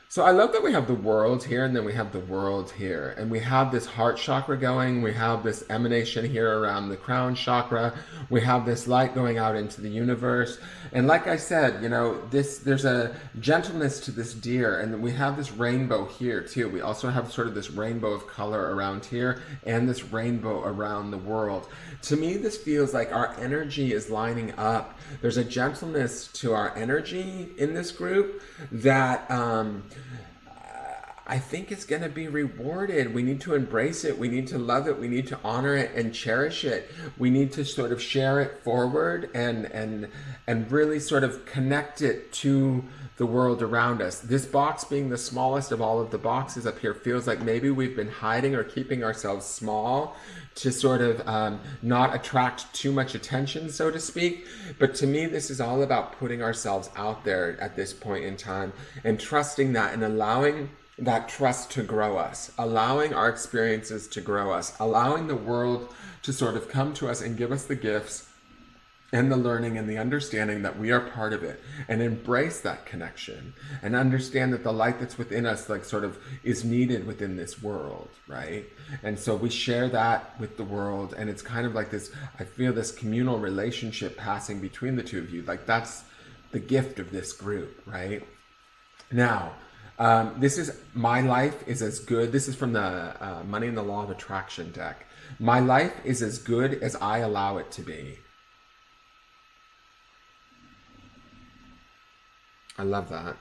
So I love that we have the world here, and then we have the world here, and we have this heart chakra going, we have this emanation here around the crown chakra, we have this light going out into the universe. And like I said, you know, there's a gentleness to this deer, and we have this rainbow here too. We also have sort of this rainbow of color around here, and this rainbow around the world. To me, this feels like our energy is lining up. There's a gentleness to our energy in this group that I think it's going to be rewarded. We need to embrace it. We need to love it. We need to honor it and cherish it. We need to sort of share it forward and really sort of connect it to the world around us. This box, being the smallest of all of the boxes up here, feels like maybe we've been hiding or keeping ourselves small to sort of not attract too much attention, so to speak. But to me, this is all about putting ourselves out there at this point in time and trusting that, and allowing that trust to grow us, allowing our experiences to grow us, allowing the world to sort of come to us and give us the gifts and the learning and the understanding that we are part of it, and embrace that connection and understand that the light that's within us, like, sort of is needed within this world, right? And so we share that with the world, and it's kind of like this, I feel this communal relationship passing between the two of you. Like, that's the gift of this group, right? Now, this is My Life is as Good. This is from the Money and the Law of Attraction deck. My life is as good as I allow it to be. I love that.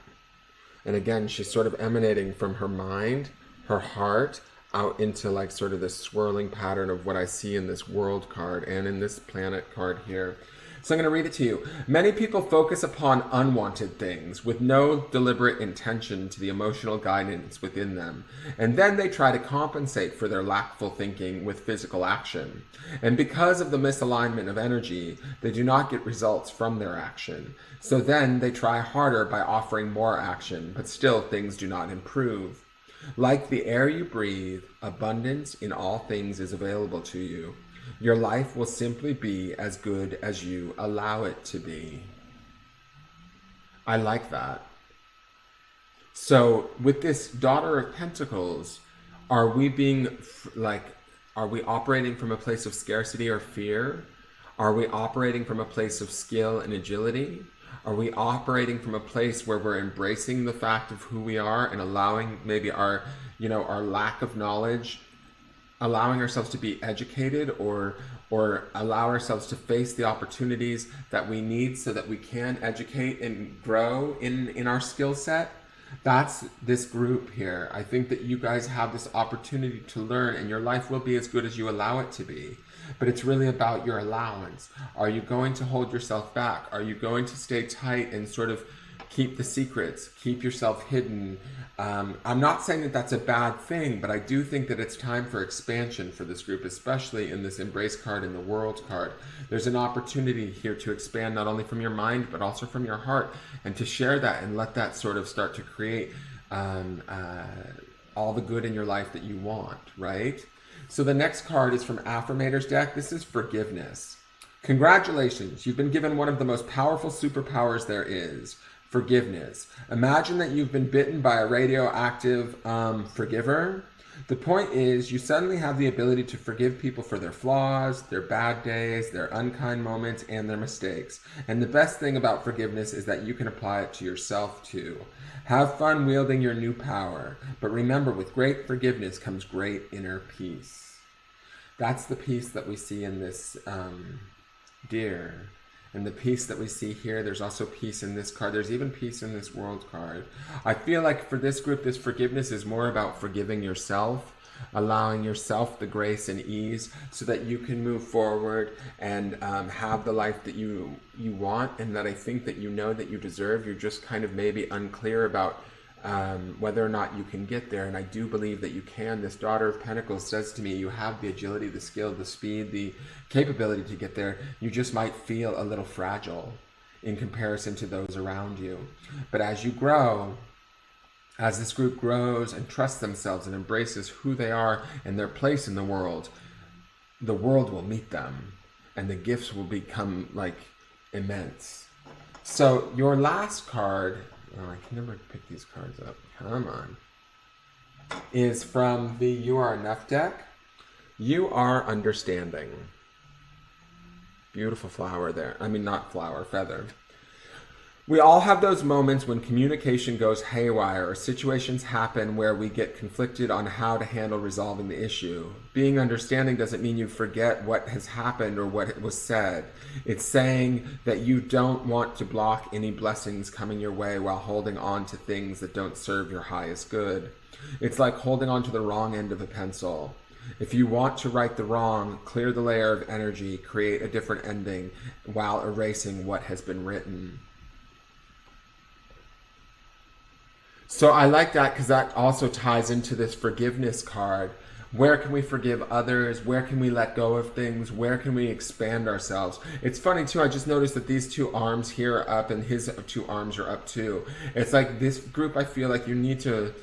And again, she's sort of emanating from her mind, her heart, out into like sort of this swirling pattern of what I see in this world card and in this planet card here. So I'm going to read it to you. Many people focus upon unwanted things with no deliberate intention to the emotional guidance within them. And then they try to compensate for their lackful thinking with physical action. And because of the misalignment of energy, they do not get results from their action. So then they try harder by offering more action, but still things do not improve. Like the air you breathe, abundance in all things is available to you. Your life will simply be as good as you allow it to be. I like that. So with this Daughter of Pentacles, are we operating from a place of scarcity or fear? Are we operating from a place of skill and agility? Are we operating from a place where we're embracing the fact of who we are and allowing maybe our lack of knowledge, allowing ourselves to be educated, or allow ourselves to face the opportunities that we need so that we can educate and grow in our skill set? That's this group here. I think that you guys have this opportunity to learn, and your life will be as good as you allow it to be. But it's really about your allowance. Are you going to hold yourself back? Are you going to stay tight and sort of keep the secrets, keep yourself hidden? I'm not saying that that's a bad thing, but I do think that it's time for expansion for this group, especially in this Embrace card and the World card. There's an opportunity here to expand not only from your mind, but also from your heart, and to share that and let that sort of start to create all the good in your life that you want, right? So the next card is from Affirmator's deck. This is forgiveness. Congratulations, you've been given one of the most powerful superpowers there is. Forgiveness. Imagine that you've been bitten by a radioactive forgiver. The point is, you suddenly have the ability to forgive people for their flaws, their bad days, their unkind moments, and their mistakes. And the best thing about forgiveness is that you can apply it to yourself too. Have fun wielding your new power. But remember, with great forgiveness comes great inner peace. That's the peace that we see in this deer. And the peace that we see here, there's also peace in this card. There's even peace in this World card. I feel like for this group, this forgiveness is more about forgiving yourself, allowing yourself the grace and ease so that you can move forward and have the life that you want, and that I think that you know that you deserve. You're just kind of maybe unclear about whether or not you can get there, and I do believe that you can. This Daughter of Pentacles says to me, you have the agility, the skill, the speed, the capability to get there. You just might feel a little fragile in comparison to those around you. But as you grow, As this group grows and trusts themselves and embraces who they are and their place in the world will meet them and the gifts will become like immense. So your last card, oh, I can never pick these cards up. Come on. Is from the You Are Enough deck. You are understanding. Beautiful flower there. I mean, not flower, feather. We all have those moments when communication goes haywire or situations happen where we get conflicted on how to handle resolving the issue. Being understanding doesn't mean you forget what has happened or what was said. It's saying that you don't want to block any blessings coming your way while holding on to things that don't serve your highest good. It's like holding on to the wrong end of a pencil. If you want to right the wrong, clear the layer of energy, create a different ending while erasing what has been written. So I like that because that also ties into this forgiveness card. Where can we forgive others? Where can we let go of things? Where can we expand ourselves? It's funny too, I just noticed that these two arms here are up and his two arms are up too. It's like this group, I feel like you need to,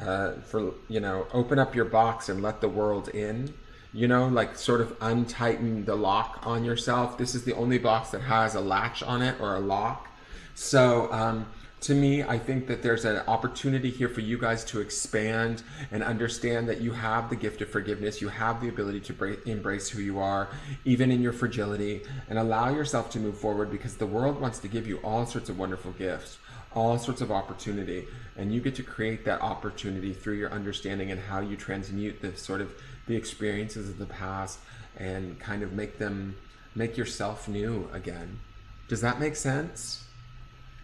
open up your box and let the world in. Like sort of untighten the lock on yourself. This is the only box that has a latch on it or a lock. So, to me, I think that there's an opportunity here for you guys to expand and understand that you have the gift of forgiveness. You have the ability to embrace who you are, even in your fragility, and allow yourself to move forward because the world wants to give you all sorts of wonderful gifts, all sorts of opportunity, and you get to create that opportunity through your understanding and how you transmute the experiences of the past and kind of make yourself new again. Does that make sense?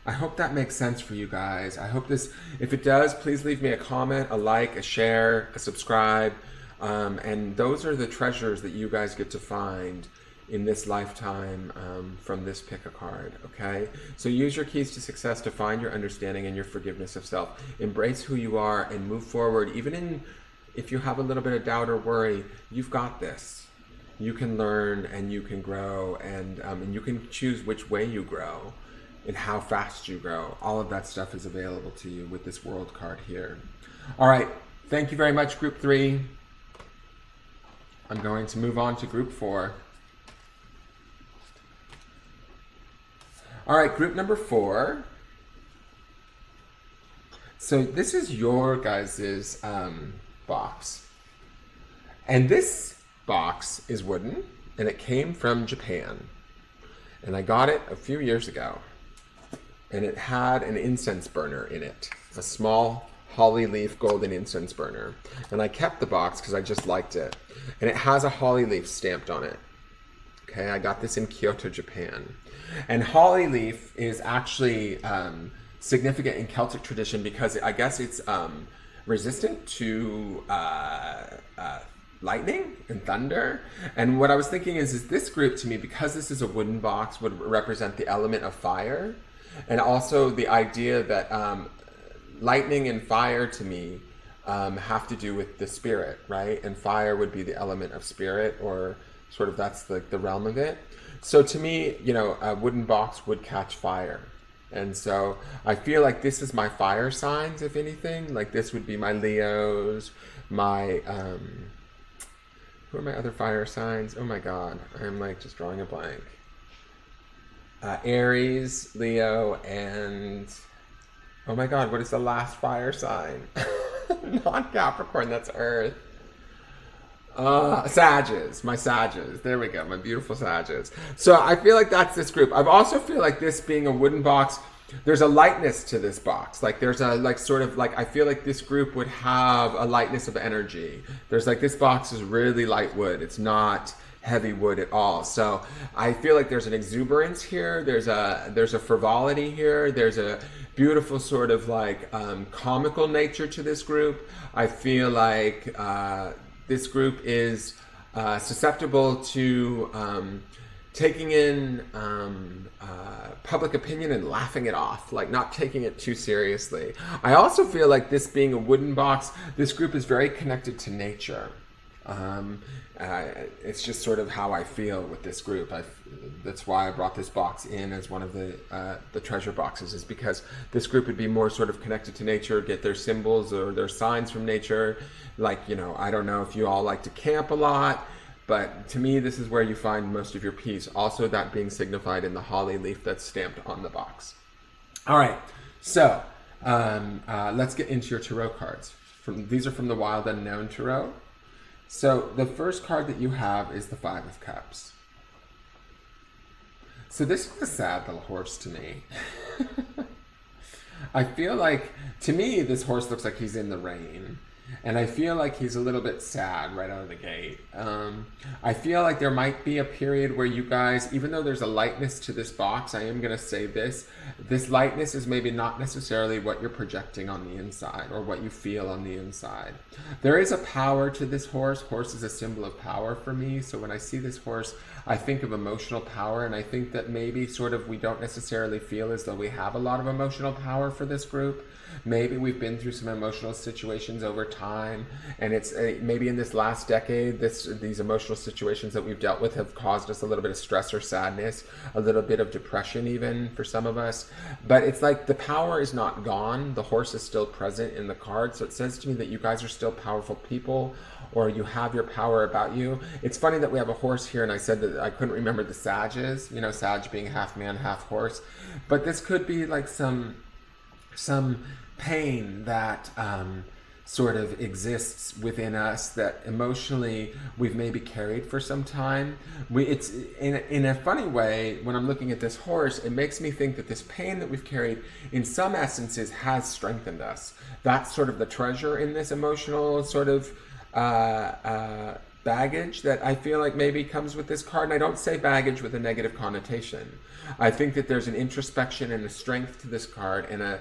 I hope that makes sense for you guys. I hope this, if it does, please leave me a comment, a like, a share, a subscribe. And those are the treasures that you guys get to find in this lifetime from this pick a card, okay? So use your keys to success to find your understanding and your forgiveness of self. Embrace who you are and move forward. Even if you have a little bit of doubt or worry, you've got this. You can learn and you can grow and you can choose which way you grow and how fast you grow. All of that stuff is available to you with this world card here. All right, thank you very much, group 3. I'm going to move on to group 4. All right, group number 4. So this is your guys's box. And this box is wooden, and it came from Japan. And I got it a few years ago. And it had an incense burner in it, a small holly leaf golden incense burner. And I kept the box because I just liked it. And it has a holly leaf stamped on it. Okay, I got this in Kyoto, Japan. And holly leaf is actually significant in Celtic tradition because I guess it's resistant to lightning and thunder. And what I was thinking is this group to me, because this is a wooden box, would represent the element of fire. And also the idea that lightning and fire to me have to do with the spirit, right? And fire would be the element of spirit, or sort of that's like the realm of it. So to me, a wooden box would catch fire. And so I feel like this is my fire signs, if anything. Like this would be my Leos, my, who are my other fire signs? Oh my God, I'm like just drawing a blank. Aries, Leo, and oh my God, what is the last fire sign? Not Capricorn, that's Earth. Sagittarius, my Sagittarius. There we go, my beautiful Sagittarius. So I feel like that's this group. I also feel like this being a wooden box, there's a lightness to this box. Like there's a I feel like this group would have a lightness of energy. There's like, this box is really light wood. It's not heavy wood at all. So I feel like there's an exuberance here. There's a frivolity here. There's a beautiful sort of like comical nature to this group. I feel like this group is susceptible to taking in public opinion and laughing it off, like not taking it too seriously. I also feel like this being a wooden box, this group is very connected to nature. Um, it's just sort of how I feel with this group. That's why I brought this box in as one of the treasure boxes, is because this group would be more sort of connected to nature, get their symbols or their signs from nature. Like, I don't know if you all like to camp a lot, but to me, this is where you find most of your peace. Also, that being signified in the holly leaf that's stamped on the box. All right, so let's get into your tarot cards. These are from the Wild Unknown Tarot. So the first card that you have is the Five of Cups. So this is a sad little horse to me. I feel like, to me, this horse looks like he's in the rain. And I feel like he's a little bit sad right out of the gate. I feel like there might be a period where you guys, even though there's a lightness to this box, I am going to say this lightness is maybe not necessarily what you're projecting on the inside or what you feel on the inside. There is a power to this horse. Horse is a symbol of power for me. So when I see this horse, I think of emotional power, and I think that maybe sort of we don't necessarily feel as though we have a lot of emotional power for this group. Maybe we've been through some emotional situations over time, and it's maybe in this last decade, these emotional situations that we've dealt with have caused us a little bit of stress or sadness, a little bit of depression even for some of us. But it's like the power is not gone. The horse is still present in the card. So it says to me that you guys are still powerful people, or you have your power about you. It's funny that we have a horse here, and I said that I couldn't remember the sages, sage being half man, half horse. But this could be like some pain that sort of exists within us that emotionally we've maybe carried for some time. It's in a funny way, when I'm looking at this horse, it makes me think that this pain that we've carried in some essences has strengthened us. That's sort of the treasure in this emotional sort of baggage that I feel like maybe comes with this card. And I don't say baggage with a negative connotation. I think that there's an introspection and a strength to this card, and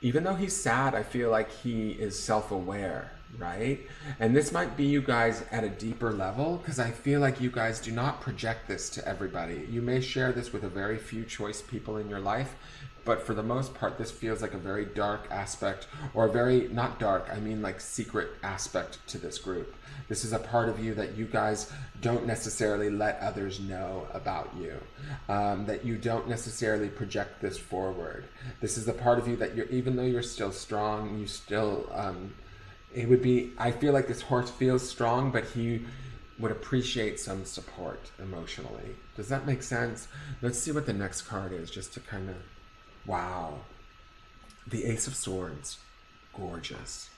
even though he's sad, I feel like he is self-aware, right? And this might be you guys at a deeper level, because I feel like you guys do not project this to everybody. You may share this with a very few choice people in your life, but for the most part, this feels like a very dark aspect, or a very, not dark, I mean like secret aspect to this group. This is a part of you that you guys don't necessarily let others know about you, that you don't necessarily project this forward. This is the part of you that even though you're still strong, you still, I feel like this horse feels strong, but he would appreciate some support emotionally. Does that make sense? Let's see what the next card is, just to kind of, wow. The Ace of Swords, gorgeous.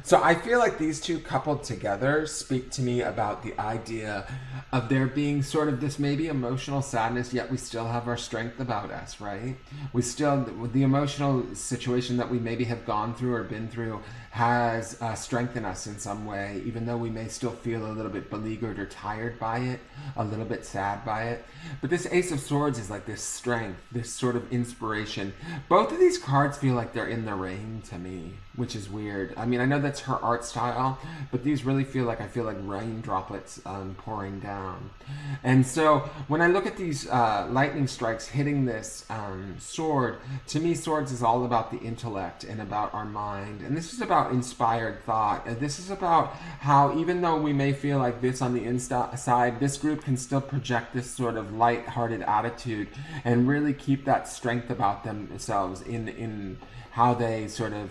So I feel like these two coupled together speak to me about the idea of there being sort of this maybe emotional sadness, yet we still have our strength about us, right? The emotional situation that we maybe have gone through or been through has strengthened us in some way, even though we may still feel a little bit beleaguered or tired by it, a little bit sad by it. But this Ace of Swords is like this strength, this sort of inspiration. Both of these cards feel like they're in the rain to me, which is weird. I mean, I know that's her art style, but these really feel like rain droplets pouring down. And so when I look at these lightning strikes hitting this sword, to me, swords is all about the intellect and about our mind. And this is about inspired thought. And this is about how, even though we may feel like this on the inside, this group can still project this sort of light-hearted attitude and really keep that strength about themselves in how they sort of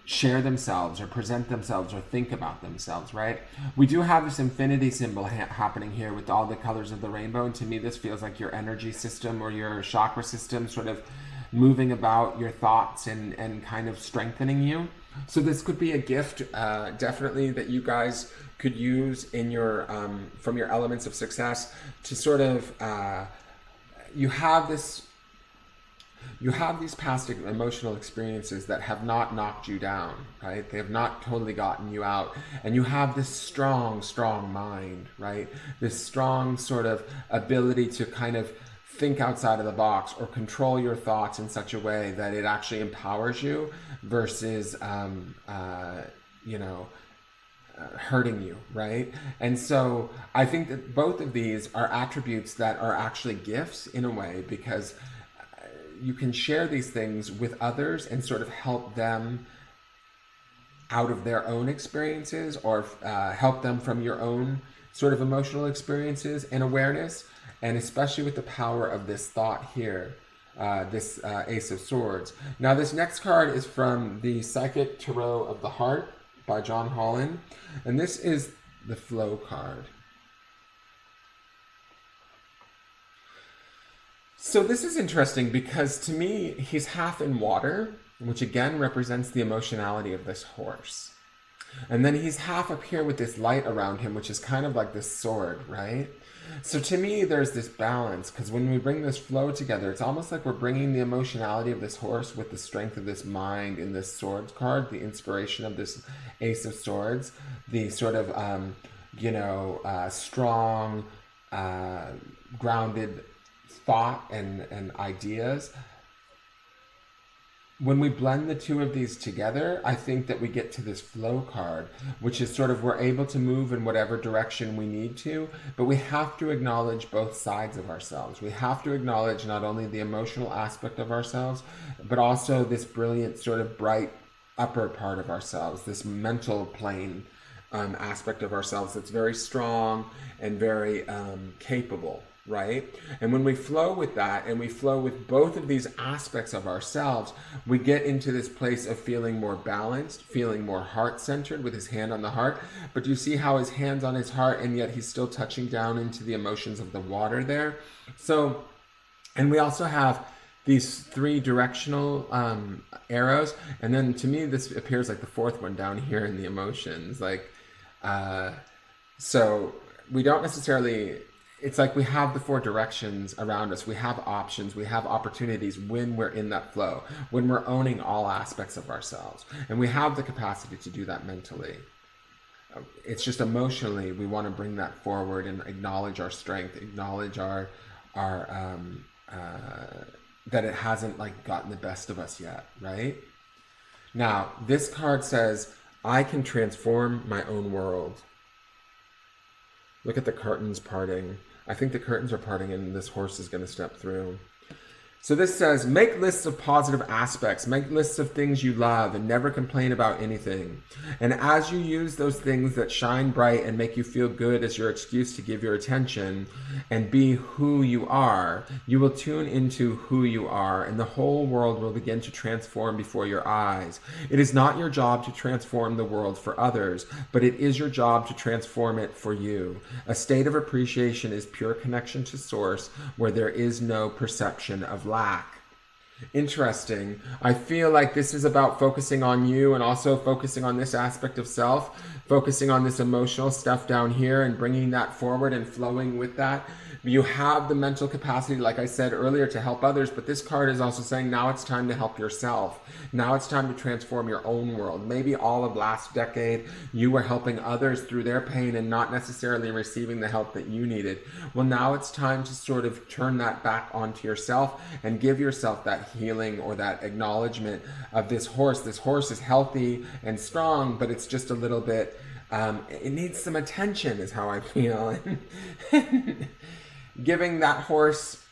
share themselves or present themselves or think about themselves, right? We do have this infinity symbol happening here with all the colors of the rainbow, and to me this feels like your energy system or your chakra system sort of moving about your thoughts and kind of strengthening you. So this could be a gift, definitely, that you guys could use in your from your elements of success to sort of you have these past emotional experiences that have not knocked you down, right? They have not totally gotten you out. And you have this strong, strong mind, right? This strong sort of ability to kind of think outside of the box or control your thoughts in such a way that it actually empowers you versus, hurting you, right? And so I think that both of these are attributes that are actually gifts in a way, because you can share these things with others and sort of help them out of their own experiences, or help them from your own sort of emotional experiences and awareness, and especially with the power of this thought here, this Ace of Swords. Now, this next card is from the Psychic Tarot of the Heart by John Holland, and this is the Flow card. So this is interesting because to me, he's half in water, which again represents the emotionality of this horse. And then he's half up here with this light around him, which is kind of like this sword, right? So to me, there's this balance, because when we bring this flow together, it's almost like we're bringing the emotionality of this horse with the strength of this mind in this sword card, the inspiration of this Ace of Swords, the sort of, strong, grounded thought and ideas. When we blend the two of these together, I think that we get to this flow card, which is sort of we're able to move in whatever direction we need to, but we have to acknowledge both sides of ourselves. We have to acknowledge not only the emotional aspect of ourselves, but also this brilliant sort of bright upper part of ourselves, this mental plane aspect of ourselves that's very strong and very capable. Right? And when we flow with that, and we flow with both of these aspects of ourselves, we get into this place of feeling more balanced, feeling more heart-centered with his hand on the heart. But do you see how his hand's on his heart, and yet he's still touching down into the emotions of the water there? So, and we also have these three directional arrows. And then to me, this appears like the fourth one down here in the emotions. So we don't necessarily... It's like we have the four directions around us. We have options. We have opportunities when we're in that flow, when we're owning all aspects of ourselves. And we have the capacity to do that mentally. It's just emotionally, we want to bring that forward and acknowledge our strength, acknowledge our that it hasn't gotten the best of us yet, right? Now, this card says, I can transform my own world. Look at the curtains parting. I think the curtains are parting and this horse is going to step through. So this says, make lists of positive aspects, make lists of things you love, and never complain about anything. And as you use those things that shine bright and make you feel good as your excuse to give your attention and be who you are, you will tune into who you are, and the whole world will begin to transform before your eyes. It is not your job to transform the world for others, but it is your job to transform it for you. A state of appreciation is pure connection to source, where there is no perception of lack. Interesting. I feel like this is about focusing on you and also focusing on this aspect of self, focusing on this emotional stuff down here and bringing that forward and flowing with that. You have the mental capacity, like I said earlier, to help others, but this card is also saying now it's time to help yourself. Now it's time to transform your own world. Maybe all of last decade you were helping others through their pain and not necessarily receiving the help that you needed. Well, now it's time to sort of turn that back onto yourself and give yourself that healing or that acknowledgement of this horse. This horse is healthy and strong, but it's just a little bit, it needs some attention is how I feel. Giving that horse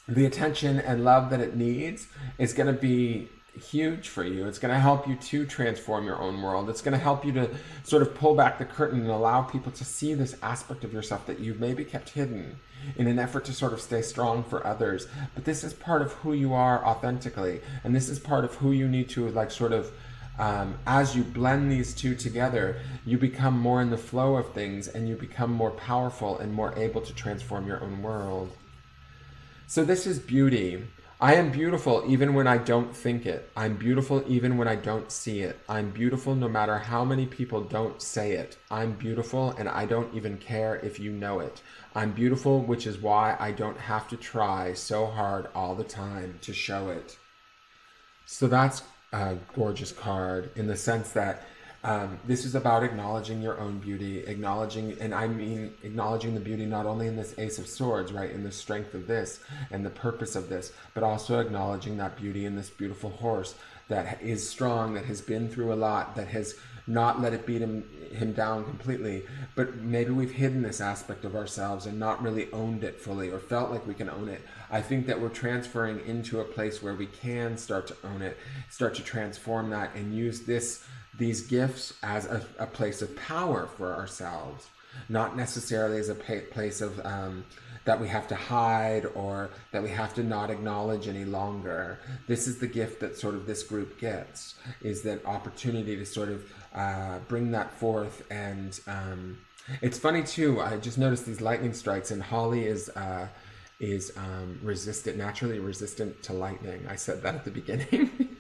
the attention and love that it needs is going to be huge for you. It's going to help you to transform your own world. It's going to help you to sort of pull back the curtain and allow people to see this aspect of yourself that you've maybe kept hidden in an effort to sort of stay strong for others. But this is part of who you are authentically. And this is part of who you need to as you blend these two together, you become more in the flow of things and you become more powerful and more able to transform your own world. So this is beauty. I am beautiful even when I don't think it. I'm beautiful even when I don't see it. I'm beautiful no matter how many people don't say it. I'm beautiful and I don't even care if you know it. I'm beautiful, which is why I don't have to try so hard all the time to show it. So that's a gorgeous card in the sense that this is about acknowledging your own beauty, acknowledging the beauty not only in this Ace of Swords, right, in the strength of this and the purpose of this, but also acknowledging that beauty in this beautiful horse that is strong, that has been through a lot, that has not let it beat him down completely, but maybe we've hidden this aspect of ourselves and not really owned it fully or felt like we can own it. I think that we're transferring into a place where we can start to own it, start to transform that, and use these gifts as a place of power for ourselves, not necessarily as a place of that we have to hide or that we have to not acknowledge any longer. This is the gift that sort of this group gets, is that opportunity to sort of bring that forth. And it's funny too, I just noticed these lightning strikes, and Holly is naturally resistant to lightning. I said that at the beginning.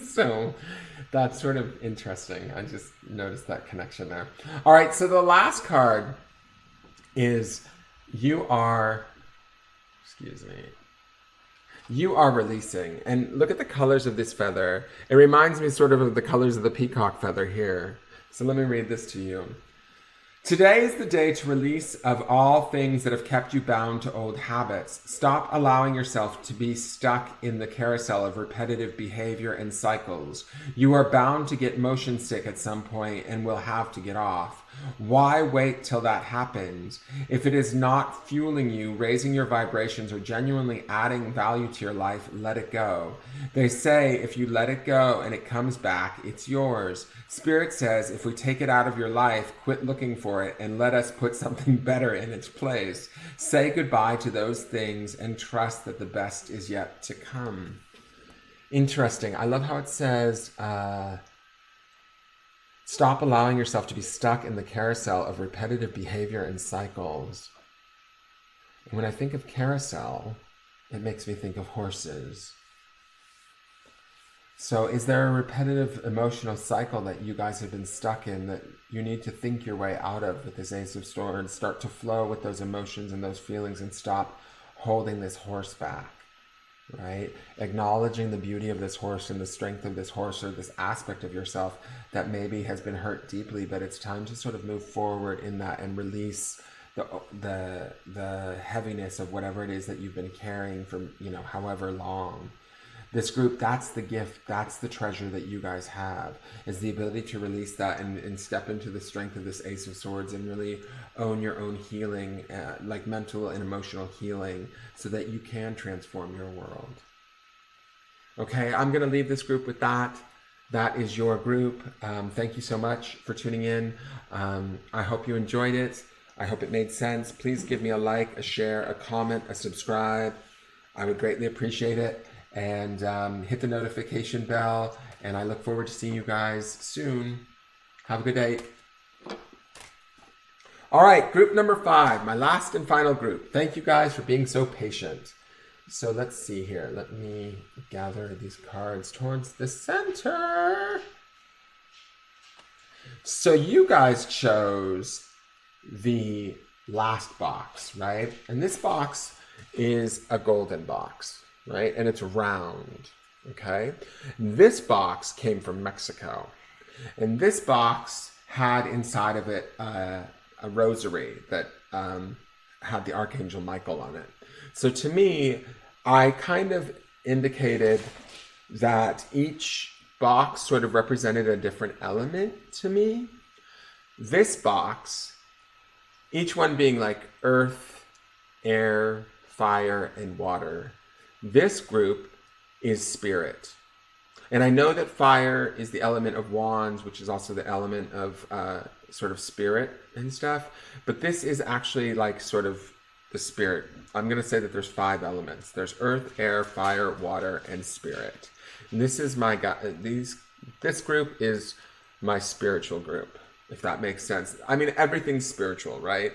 So that's sort of interesting. I just noticed that connection there. All right, so the last card is you are releasing. And look at the colors of this feather. It reminds me sort of the colors of the peacock feather here. So let me read this to you. Today is the day to release of all things that have kept you bound to old habits. Stop allowing yourself to be stuck in the carousel of repetitive behavior and cycles. You are bound to get motion sick at some point and will have to get off. Why wait till that happens? If it is not fueling you, raising your vibrations, or genuinely adding value to your life, let it go. They say if you let it go and it comes back, it's yours. Spirit says if we take it out of your life, quit looking for it and let us put something better in its place. Say goodbye to those things and trust that the best is yet to come. Interesting. I love how it says, stop allowing yourself to be stuck in the carousel of repetitive behavior and cycles. And when I think of carousel, it makes me think of horses. So is there a repetitive emotional cycle that you guys have been stuck in that you need to think your way out of with this Ace of Swords? Start to flow with those emotions and those feelings and stop holding this horse back, right? Acknowledging the beauty of this horse and the strength of this horse, or this aspect of yourself that maybe has been hurt deeply, but it's time to sort of move forward in that and release the heaviness of whatever it is that you've been carrying for, however long. This group, that's the gift, that's the treasure that you guys have, is the ability to release that and step into the strength of this Ace of Swords and really own your own healing, like mental and emotional healing, so that you can transform your world. Okay, I'm going to leave this group with that. That is your group. Thank you so much for tuning in. I hope you enjoyed it. I hope it made sense. Please give me a like, a share, a comment, a subscribe. I would greatly appreciate it. And hit the notification bell. And I look forward to seeing you guys soon. Have a good day. All right, group number 5, my last and final group. Thank you guys for being so patient. So let's see here. Let me gather these cards towards the center. So you guys chose the last box, right? And this box is a golden box, right? And it's round, okay? This box came from Mexico. And this box had inside of it a rosary that had the Archangel Michael on it. So to me, I kind of indicated that each box sort of represented a different element to me. This box, each one being like earth, air, fire, and water. This group is spirit. And I know that fire is the element of wands, which is also the element of sort of spirit and stuff. But this is actually like sort of the spirit. I'm going to say that there's 5 elements. There's earth, air, fire, water, and spirit. And this is my this group is my spiritual group, if that makes sense. I mean, everything's spiritual, right?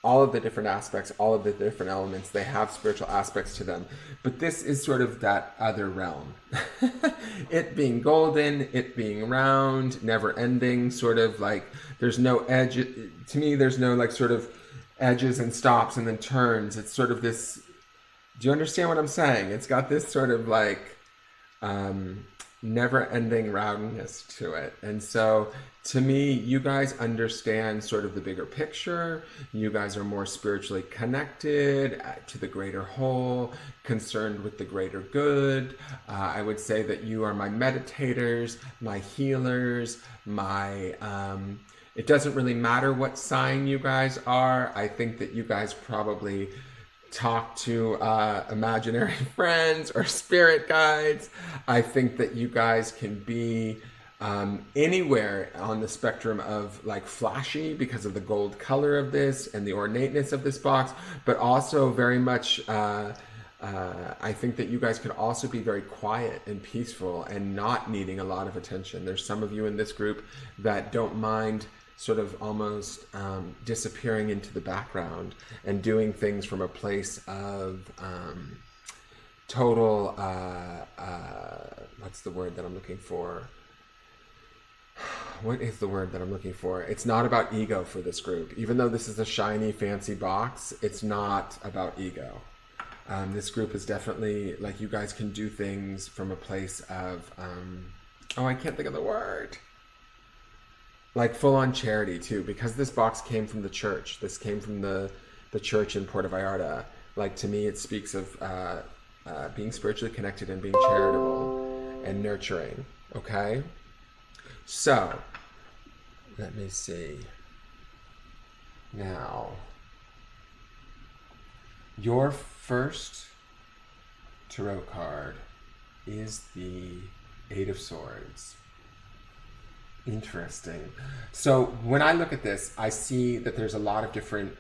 All of the different aspects, all of the different elements, they have spiritual aspects to them. But this is sort of that other realm. It being golden, it being round, never ending, sort of like there's no edge. To me, there's no like sort of edges and stops and then turns. It's sort of this, do you understand what I'm saying? It's got this sort of like never-ending roundness to it. And so to me, you guys understand sort of the bigger picture. You guys are more spiritually connected to the greater whole, concerned with the greater good. I would say that you are my meditators, my healers, my it doesn't really matter what sign you guys are. I think that you guys probably talk to imaginary friends or spirit guides. I think that you guys can be anywhere on the spectrum of like flashy because of the gold color of this and the ornateness of this box, but also very much I think that you guys could also be very quiet and peaceful and not needing a lot of attention. There's some of you in this group that don't mind sort of almost disappearing into the background and doing things from a place of total, what's the word that I'm looking for? What is the word that I'm looking for? It's not about ego for this group. Even though this is a shiny, fancy box, it's not about ego. This group is definitely, like, you guys can do things from a place of, oh, I can't think of the word. Like full-on charity too, because this box came from the church. This came from the church in Puerto Vallarta. Like, to me, it speaks of being spiritually connected and being charitable and nurturing. Okay? So, let me see. Now, your first tarot card is the Eight of Swords. Interesting. So when I look at this, I see that there's a lot of different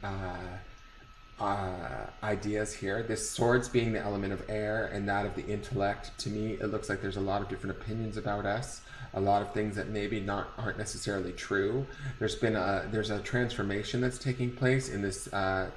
ideas here. This swords being the element of air and that of the intellect. To me, it looks like there's a lot of different opinions about us. A lot of things that maybe aren't necessarily true. There's a transformation that's taking place in this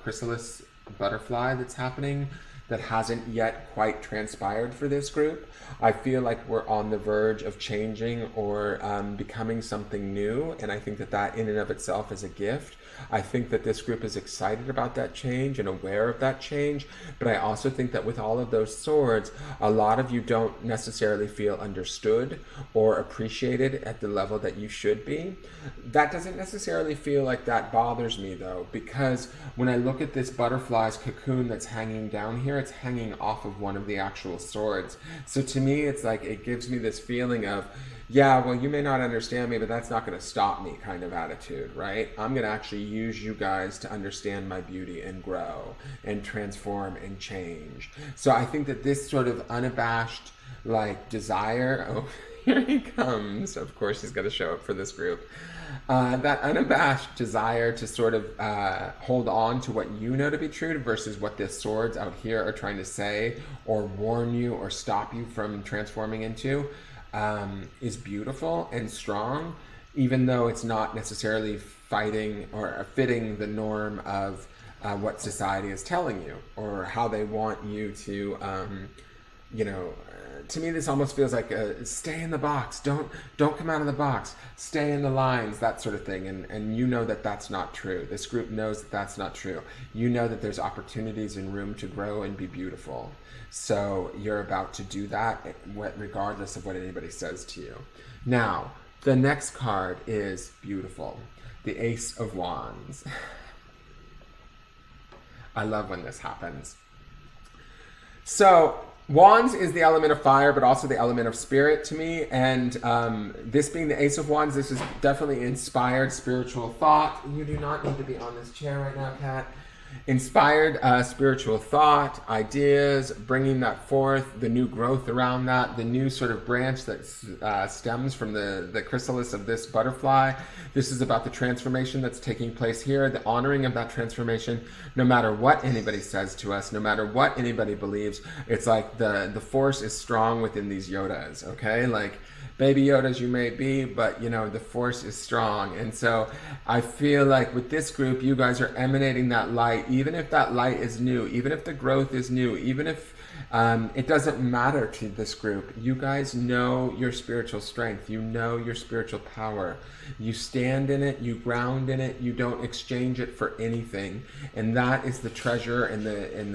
chrysalis butterfly that's happening that hasn't yet quite transpired for this group. I feel like we're on the verge of changing or becoming something new, and I think that that in and of itself is a gift. I think that this group is excited about that change and aware of that change, but I also think that with all of those swords, a lot of you don't necessarily feel understood or appreciated at the level that you should be. That doesn't necessarily feel like that bothers me though, because when I look at this butterfly's cocoon that's hanging down here, it's hanging off of one of the actual swords. So to me, it's like, it gives me this feeling of, yeah, well, you may not understand me, but that's not going to stop me kind of attitude, right? I'm going to actually use you guys to understand my beauty and grow and transform and change. So I think that this sort of unabashed, like, desire, oh, here he comes. Of course, he's going to show up for this group. That unabashed desire to sort of hold on to what you know to be true versus what the swords out here are trying to say or warn you or stop you from transforming into is beautiful and strong, even though it's not necessarily fighting or fitting the norm of what society is telling you or how they want you to, to me, this almost feels like stay in the box, don't come out of the box, stay in the lines, that sort of thing. And you know that that's not true. This group knows that that's not true. You know that there's opportunities and room to grow and be beautiful. So you're about to do that regardless of what anybody says to you. Now, the next card is beautiful. The Ace of Wands. I love when this happens. So, Wands is the element of fire, but also the element of spirit to me. And this being the Ace of Wands, this is definitely inspired spiritual thought. You do not need to be on this chair right now, Kat. Inspired spiritual thought, ideas, bringing that forth, the new growth around that, the new sort of branch that stems from the chrysalis of this butterfly. This is about the transformation that's taking place here, the honoring of that transformation, no matter what anybody says to us, no matter what anybody believes. It's like the force is strong within these Yodas, okay? Like, baby Yodas you may be, but the force is strong. And so I feel like with this group, you guys are emanating that light, even if that light is new, even if the growth is new, even if It doesn't matter to this group. You guys know your spiritual strength. You know your spiritual power. You stand in it. You ground in it. You don't exchange it for anything. And that is the treasure and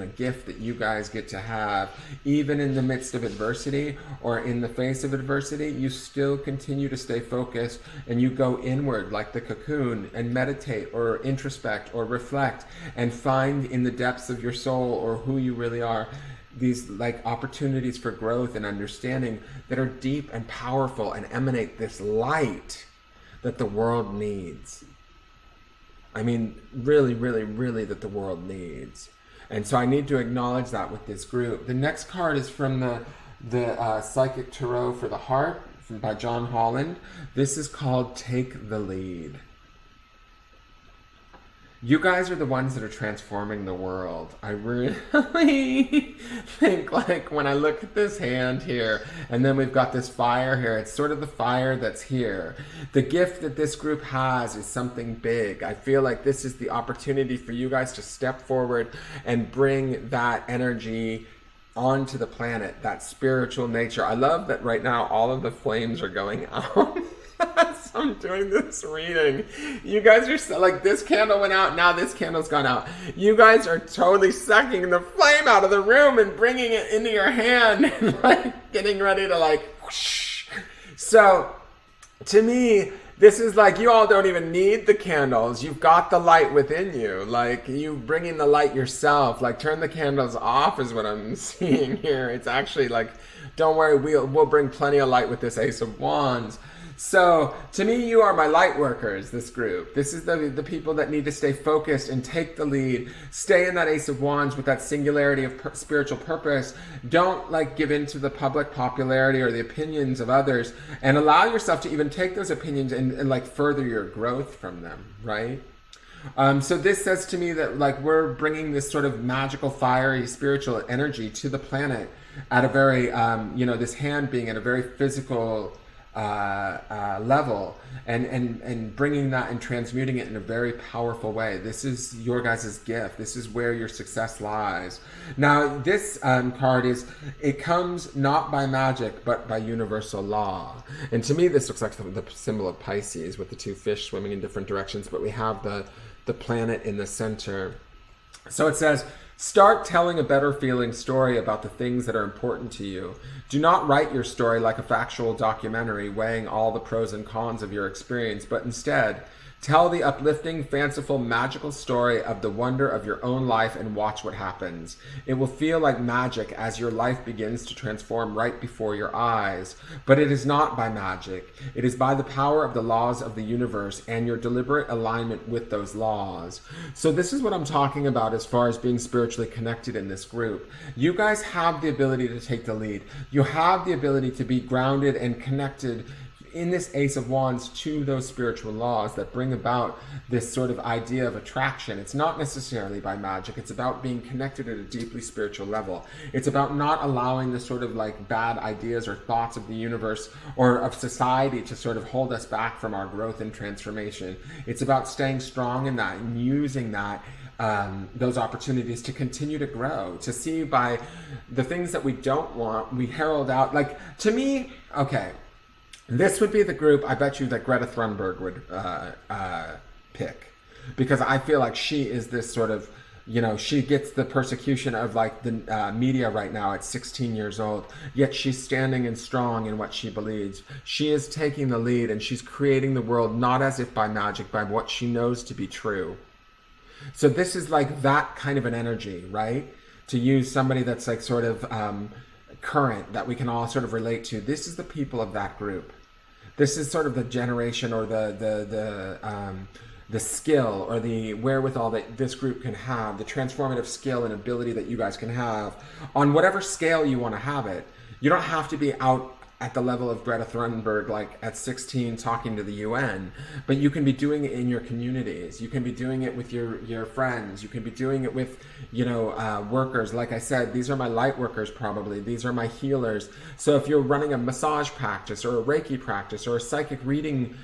the gift that you guys get to have. Even in the midst of adversity or in the face of adversity, you still continue to stay focused, and you go inward like the cocoon and meditate or introspect or reflect and find in the depths of your soul or who you really are these like opportunities for growth and understanding that are deep and powerful and emanate this light that the world needs. I mean, really, really, really that the world needs. And so I need to acknowledge that with this group. The next card is from the Psychic Tarot for the Heart by John Holland. This is called Take the Lead. You guys are the ones that are transforming the world. I really think, like, when I look at this hand here, and then we've got this fire here, it's sort of the fire that's here. The gift that this group has is something big. I feel like this is the opportunity for you guys to step forward and bring that energy onto the planet, that spiritual nature. I love that right now all of the flames are going out. As I'm doing this reading, you guys are so, like, this candle went out, now this candle's gone out. You guys are totally sucking the flame out of the room and bringing it into your hand and like getting ready to like whoosh. So to me, this is like, you all don't even need the candles. You've got the light within you. Like, you bringing the light yourself. Like, turn the candles off is what I'm seeing here. It's actually like, don't worry, we'll bring plenty of light with this Ace of Wands. So, to me, you are my light workers, this group. This is the people that need to stay focused and take the lead. Stay in that Ace of Wands with that singularity of spiritual purpose. Don't, like, give in to the public popularity or the opinions of others. And allow yourself to even take those opinions and like, further your growth from them, right? So this says to me that, like, we're bringing this sort of magical, fiery, spiritual energy to the planet at a very, this hand being at a very physical level, and bringing that and transmuting it in a very powerful way. This is your guys' gift. This is where your success lies. Now, this card it comes not by magic, but by universal law. And to me, this looks like the symbol of Pisces with the two fish swimming in different directions, but we have the planet in the center. So it says, start telling a better feeling story about the things that are important to you. Do not write your story like a factual documentary weighing all the pros and cons of your experience, but instead, tell the uplifting, fanciful, magical story of the wonder of your own life and watch what happens. It will feel like magic as your life begins to transform right before your eyes. But it is not by magic. It is by the power of the laws of the universe and your deliberate alignment with those laws. So this is what I'm talking about as far as being spiritually connected in this group. You guys have the ability to take the lead. You have the ability to be grounded and connected in this Ace of Wands to those spiritual laws that bring about this sort of idea of attraction. It's not necessarily by magic. It's about being connected at a deeply spiritual level. It's about not allowing the sort of like bad ideas or thoughts of the universe or of society to sort of hold us back from our growth and transformation. It's about staying strong in that and using that those opportunities to continue to grow, to see by the things that we don't want, we herald out. Like, to me, okay, this would be the group I bet you that Greta Thunberg would pick, because I feel like she is this sort of, she gets the persecution of like the media right now at 16 years old, yet she's standing and strong in what she believes. She is taking the lead and she's creating the world not as if by magic, by what she knows to be true. So this is like that kind of an energy, right? To use somebody that's like sort of current that we can all sort of relate to. This is the people of that group. This is sort of the generation or the skill or the wherewithal that this group can have, the transformative skill and ability that you guys can have on whatever scale you want to have it. You don't have to be out at the level of Greta Thunberg, like at 16 talking to the UN, but you can be doing it in your communities. You can be doing it with your friends. You can be doing it with, workers. Like I said, these are my light workers probably. These are my healers. So if you're running a massage practice or a Reiki practice or a psychic reading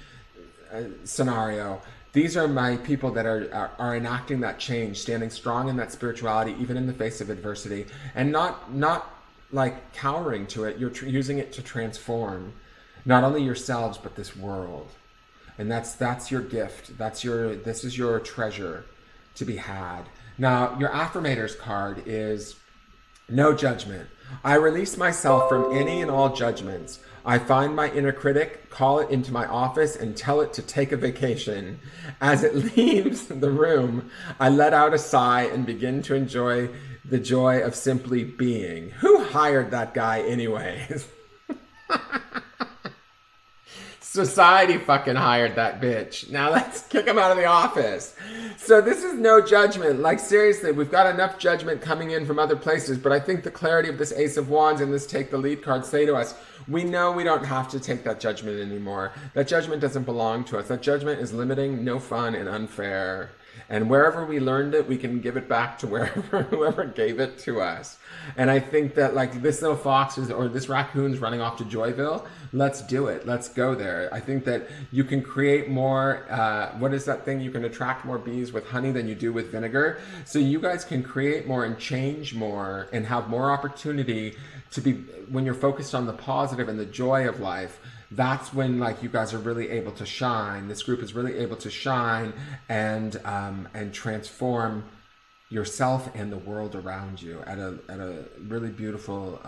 scenario, these are my people that are enacting that change, standing strong in that spirituality, even in the face of adversity, and not like cowering to it. You're using it to transform not only yourselves but this world. And that's your gift. This is your treasure to be had. Now, your affirmators card is no judgment. I release myself from any and all judgments. I find my inner critic, call it into my office, and tell it to take a vacation. As it leaves the room, I let out a sigh and begin to enjoy the joy of simply being. Who hired that guy anyways? Society fucking hired that bitch. Now let's kick him out of the office. So this is no judgment. Like, seriously, we've got enough judgment coming in from other places, but I think the clarity of this Ace of Wands and this Take the Lead card say to us, we know we don't have to take that judgment anymore. That judgment doesn't belong to us. That judgment is limiting, no fun, and unfair. And wherever we learned it, we can give it back to whoever gave it to us. And I think that, like, this little fox or this raccoon's running off to Joyville. Let's do it. Let's go there. I think that you can create more, what is that thing? You can attract more bees with honey than you do with vinegar. So you guys can create more and change more and have more opportunity to be, when you're focused on the positive and the joy of life. That's when, like, you guys are really able to shine. This group is really able to shine and transform yourself and the world around you at a really beautiful,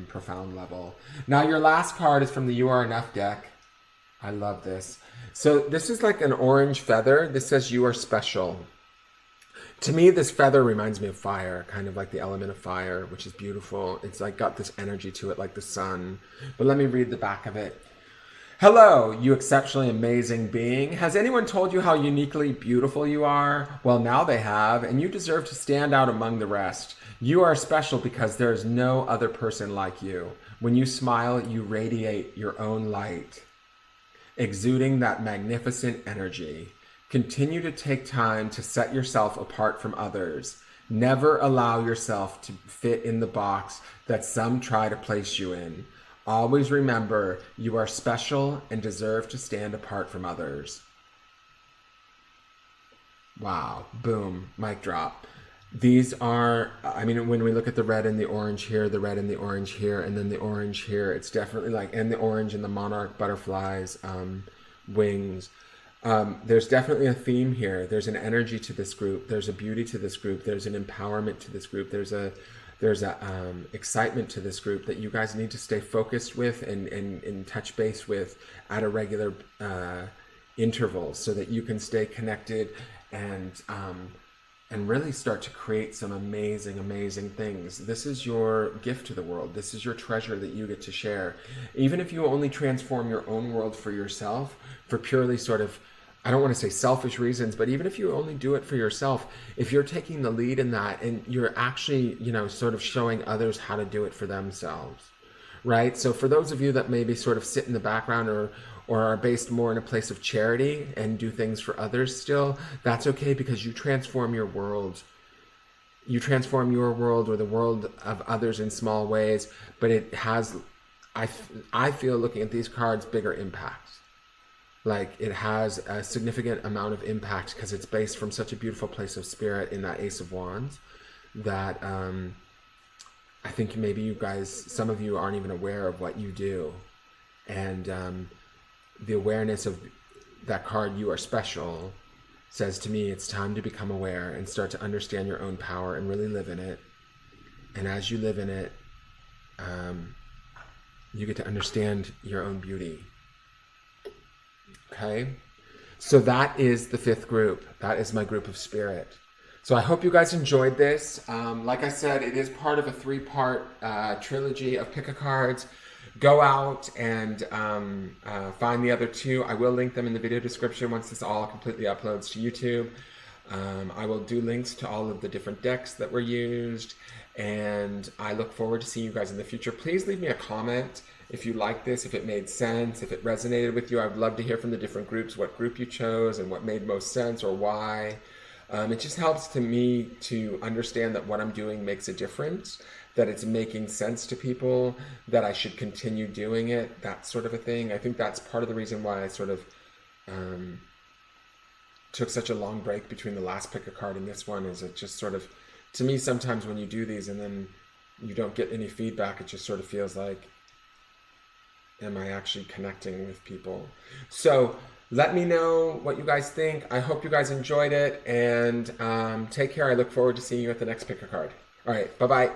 profound level. Now, your last card is from the You Are Enough deck. I love this. So this is like an orange feather. This says you are special. To me, this feather reminds me of fire, kind of like the element of fire, which is beautiful. It's like got this energy to it, like the sun. But let me read the back of it. Hello, you exceptionally amazing being. Has anyone told you how uniquely beautiful you are? Well, now they have, and you deserve to stand out among the rest. You are special because there is no other person like you. When you smile, you radiate your own light, exuding that magnificent energy. Continue to take time to set yourself apart from others. Never allow yourself to fit in the box that some try to place you in. Always remember, you are special and deserve to stand apart from others. Wow. Boom. Mic drop. These are, I mean, when we look at the red and the orange here, the red and the orange here, and then the orange here, it's definitely like, and the orange and the monarch butterflies, wings. There's definitely a theme here. There's an energy to this group. There's a beauty to this group. There's an empowerment to this group. There's a excitement to this group that you guys need to stay focused with and touch base with at a regular intervals so that you can stay connected and really start to create some amazing things. This is your gift to the world. This is your treasure that you get to share. Even if you only transform your own world for yourself, for purely sort of, I don't want to say selfish reasons, but even if you only do it for yourself, if you're taking the lead in that and you're actually, sort of showing others how to do it for themselves, right? So for those of you that maybe sort of sit in the background or are based more in a place of charity and do things for others still, that's okay because you transform your world. You transform your world or the world of others in small ways, but it has, I feel looking at these cards, bigger impacts. Like it has a significant amount of impact because it's based from such a beautiful place of spirit in that Ace of Wands that I think maybe you guys, some of you aren't even aware of what you do. And the awareness of that card, You Are Special, says to me it's time to become aware and start to understand your own power and really live in it. And as you live in it, you get to understand your own beauty. Okay, so that is the fifth group. That is my group of spirit. So I hope you guys enjoyed this. Like I said, it is part of a 3-part trilogy of pick a cards. Go out and find the other 2. I will link them in the video description once this all completely uploads to YouTube. I will do links to all of the different decks that were used. And I look forward to seeing you guys in the future. Please leave me a comment if you like this, if it made sense, if it resonated with you. I'd love to hear from the different groups, what group you chose and what made most sense or why. It just helps to me to understand that what I'm doing makes a difference, that it's making sense to people, that I should continue doing it, that sort of a thing. I think that's part of the reason why I sort of took such a long break between the last pick a card and this one, is it just sort of, to me, sometimes when you do these and then you don't get any feedback. It just sort of feels like, am I actually connecting with people? So let me know what you guys think. I hope you guys enjoyed it, and take care. I look forward to seeing you at the next pick a card. All right, bye bye.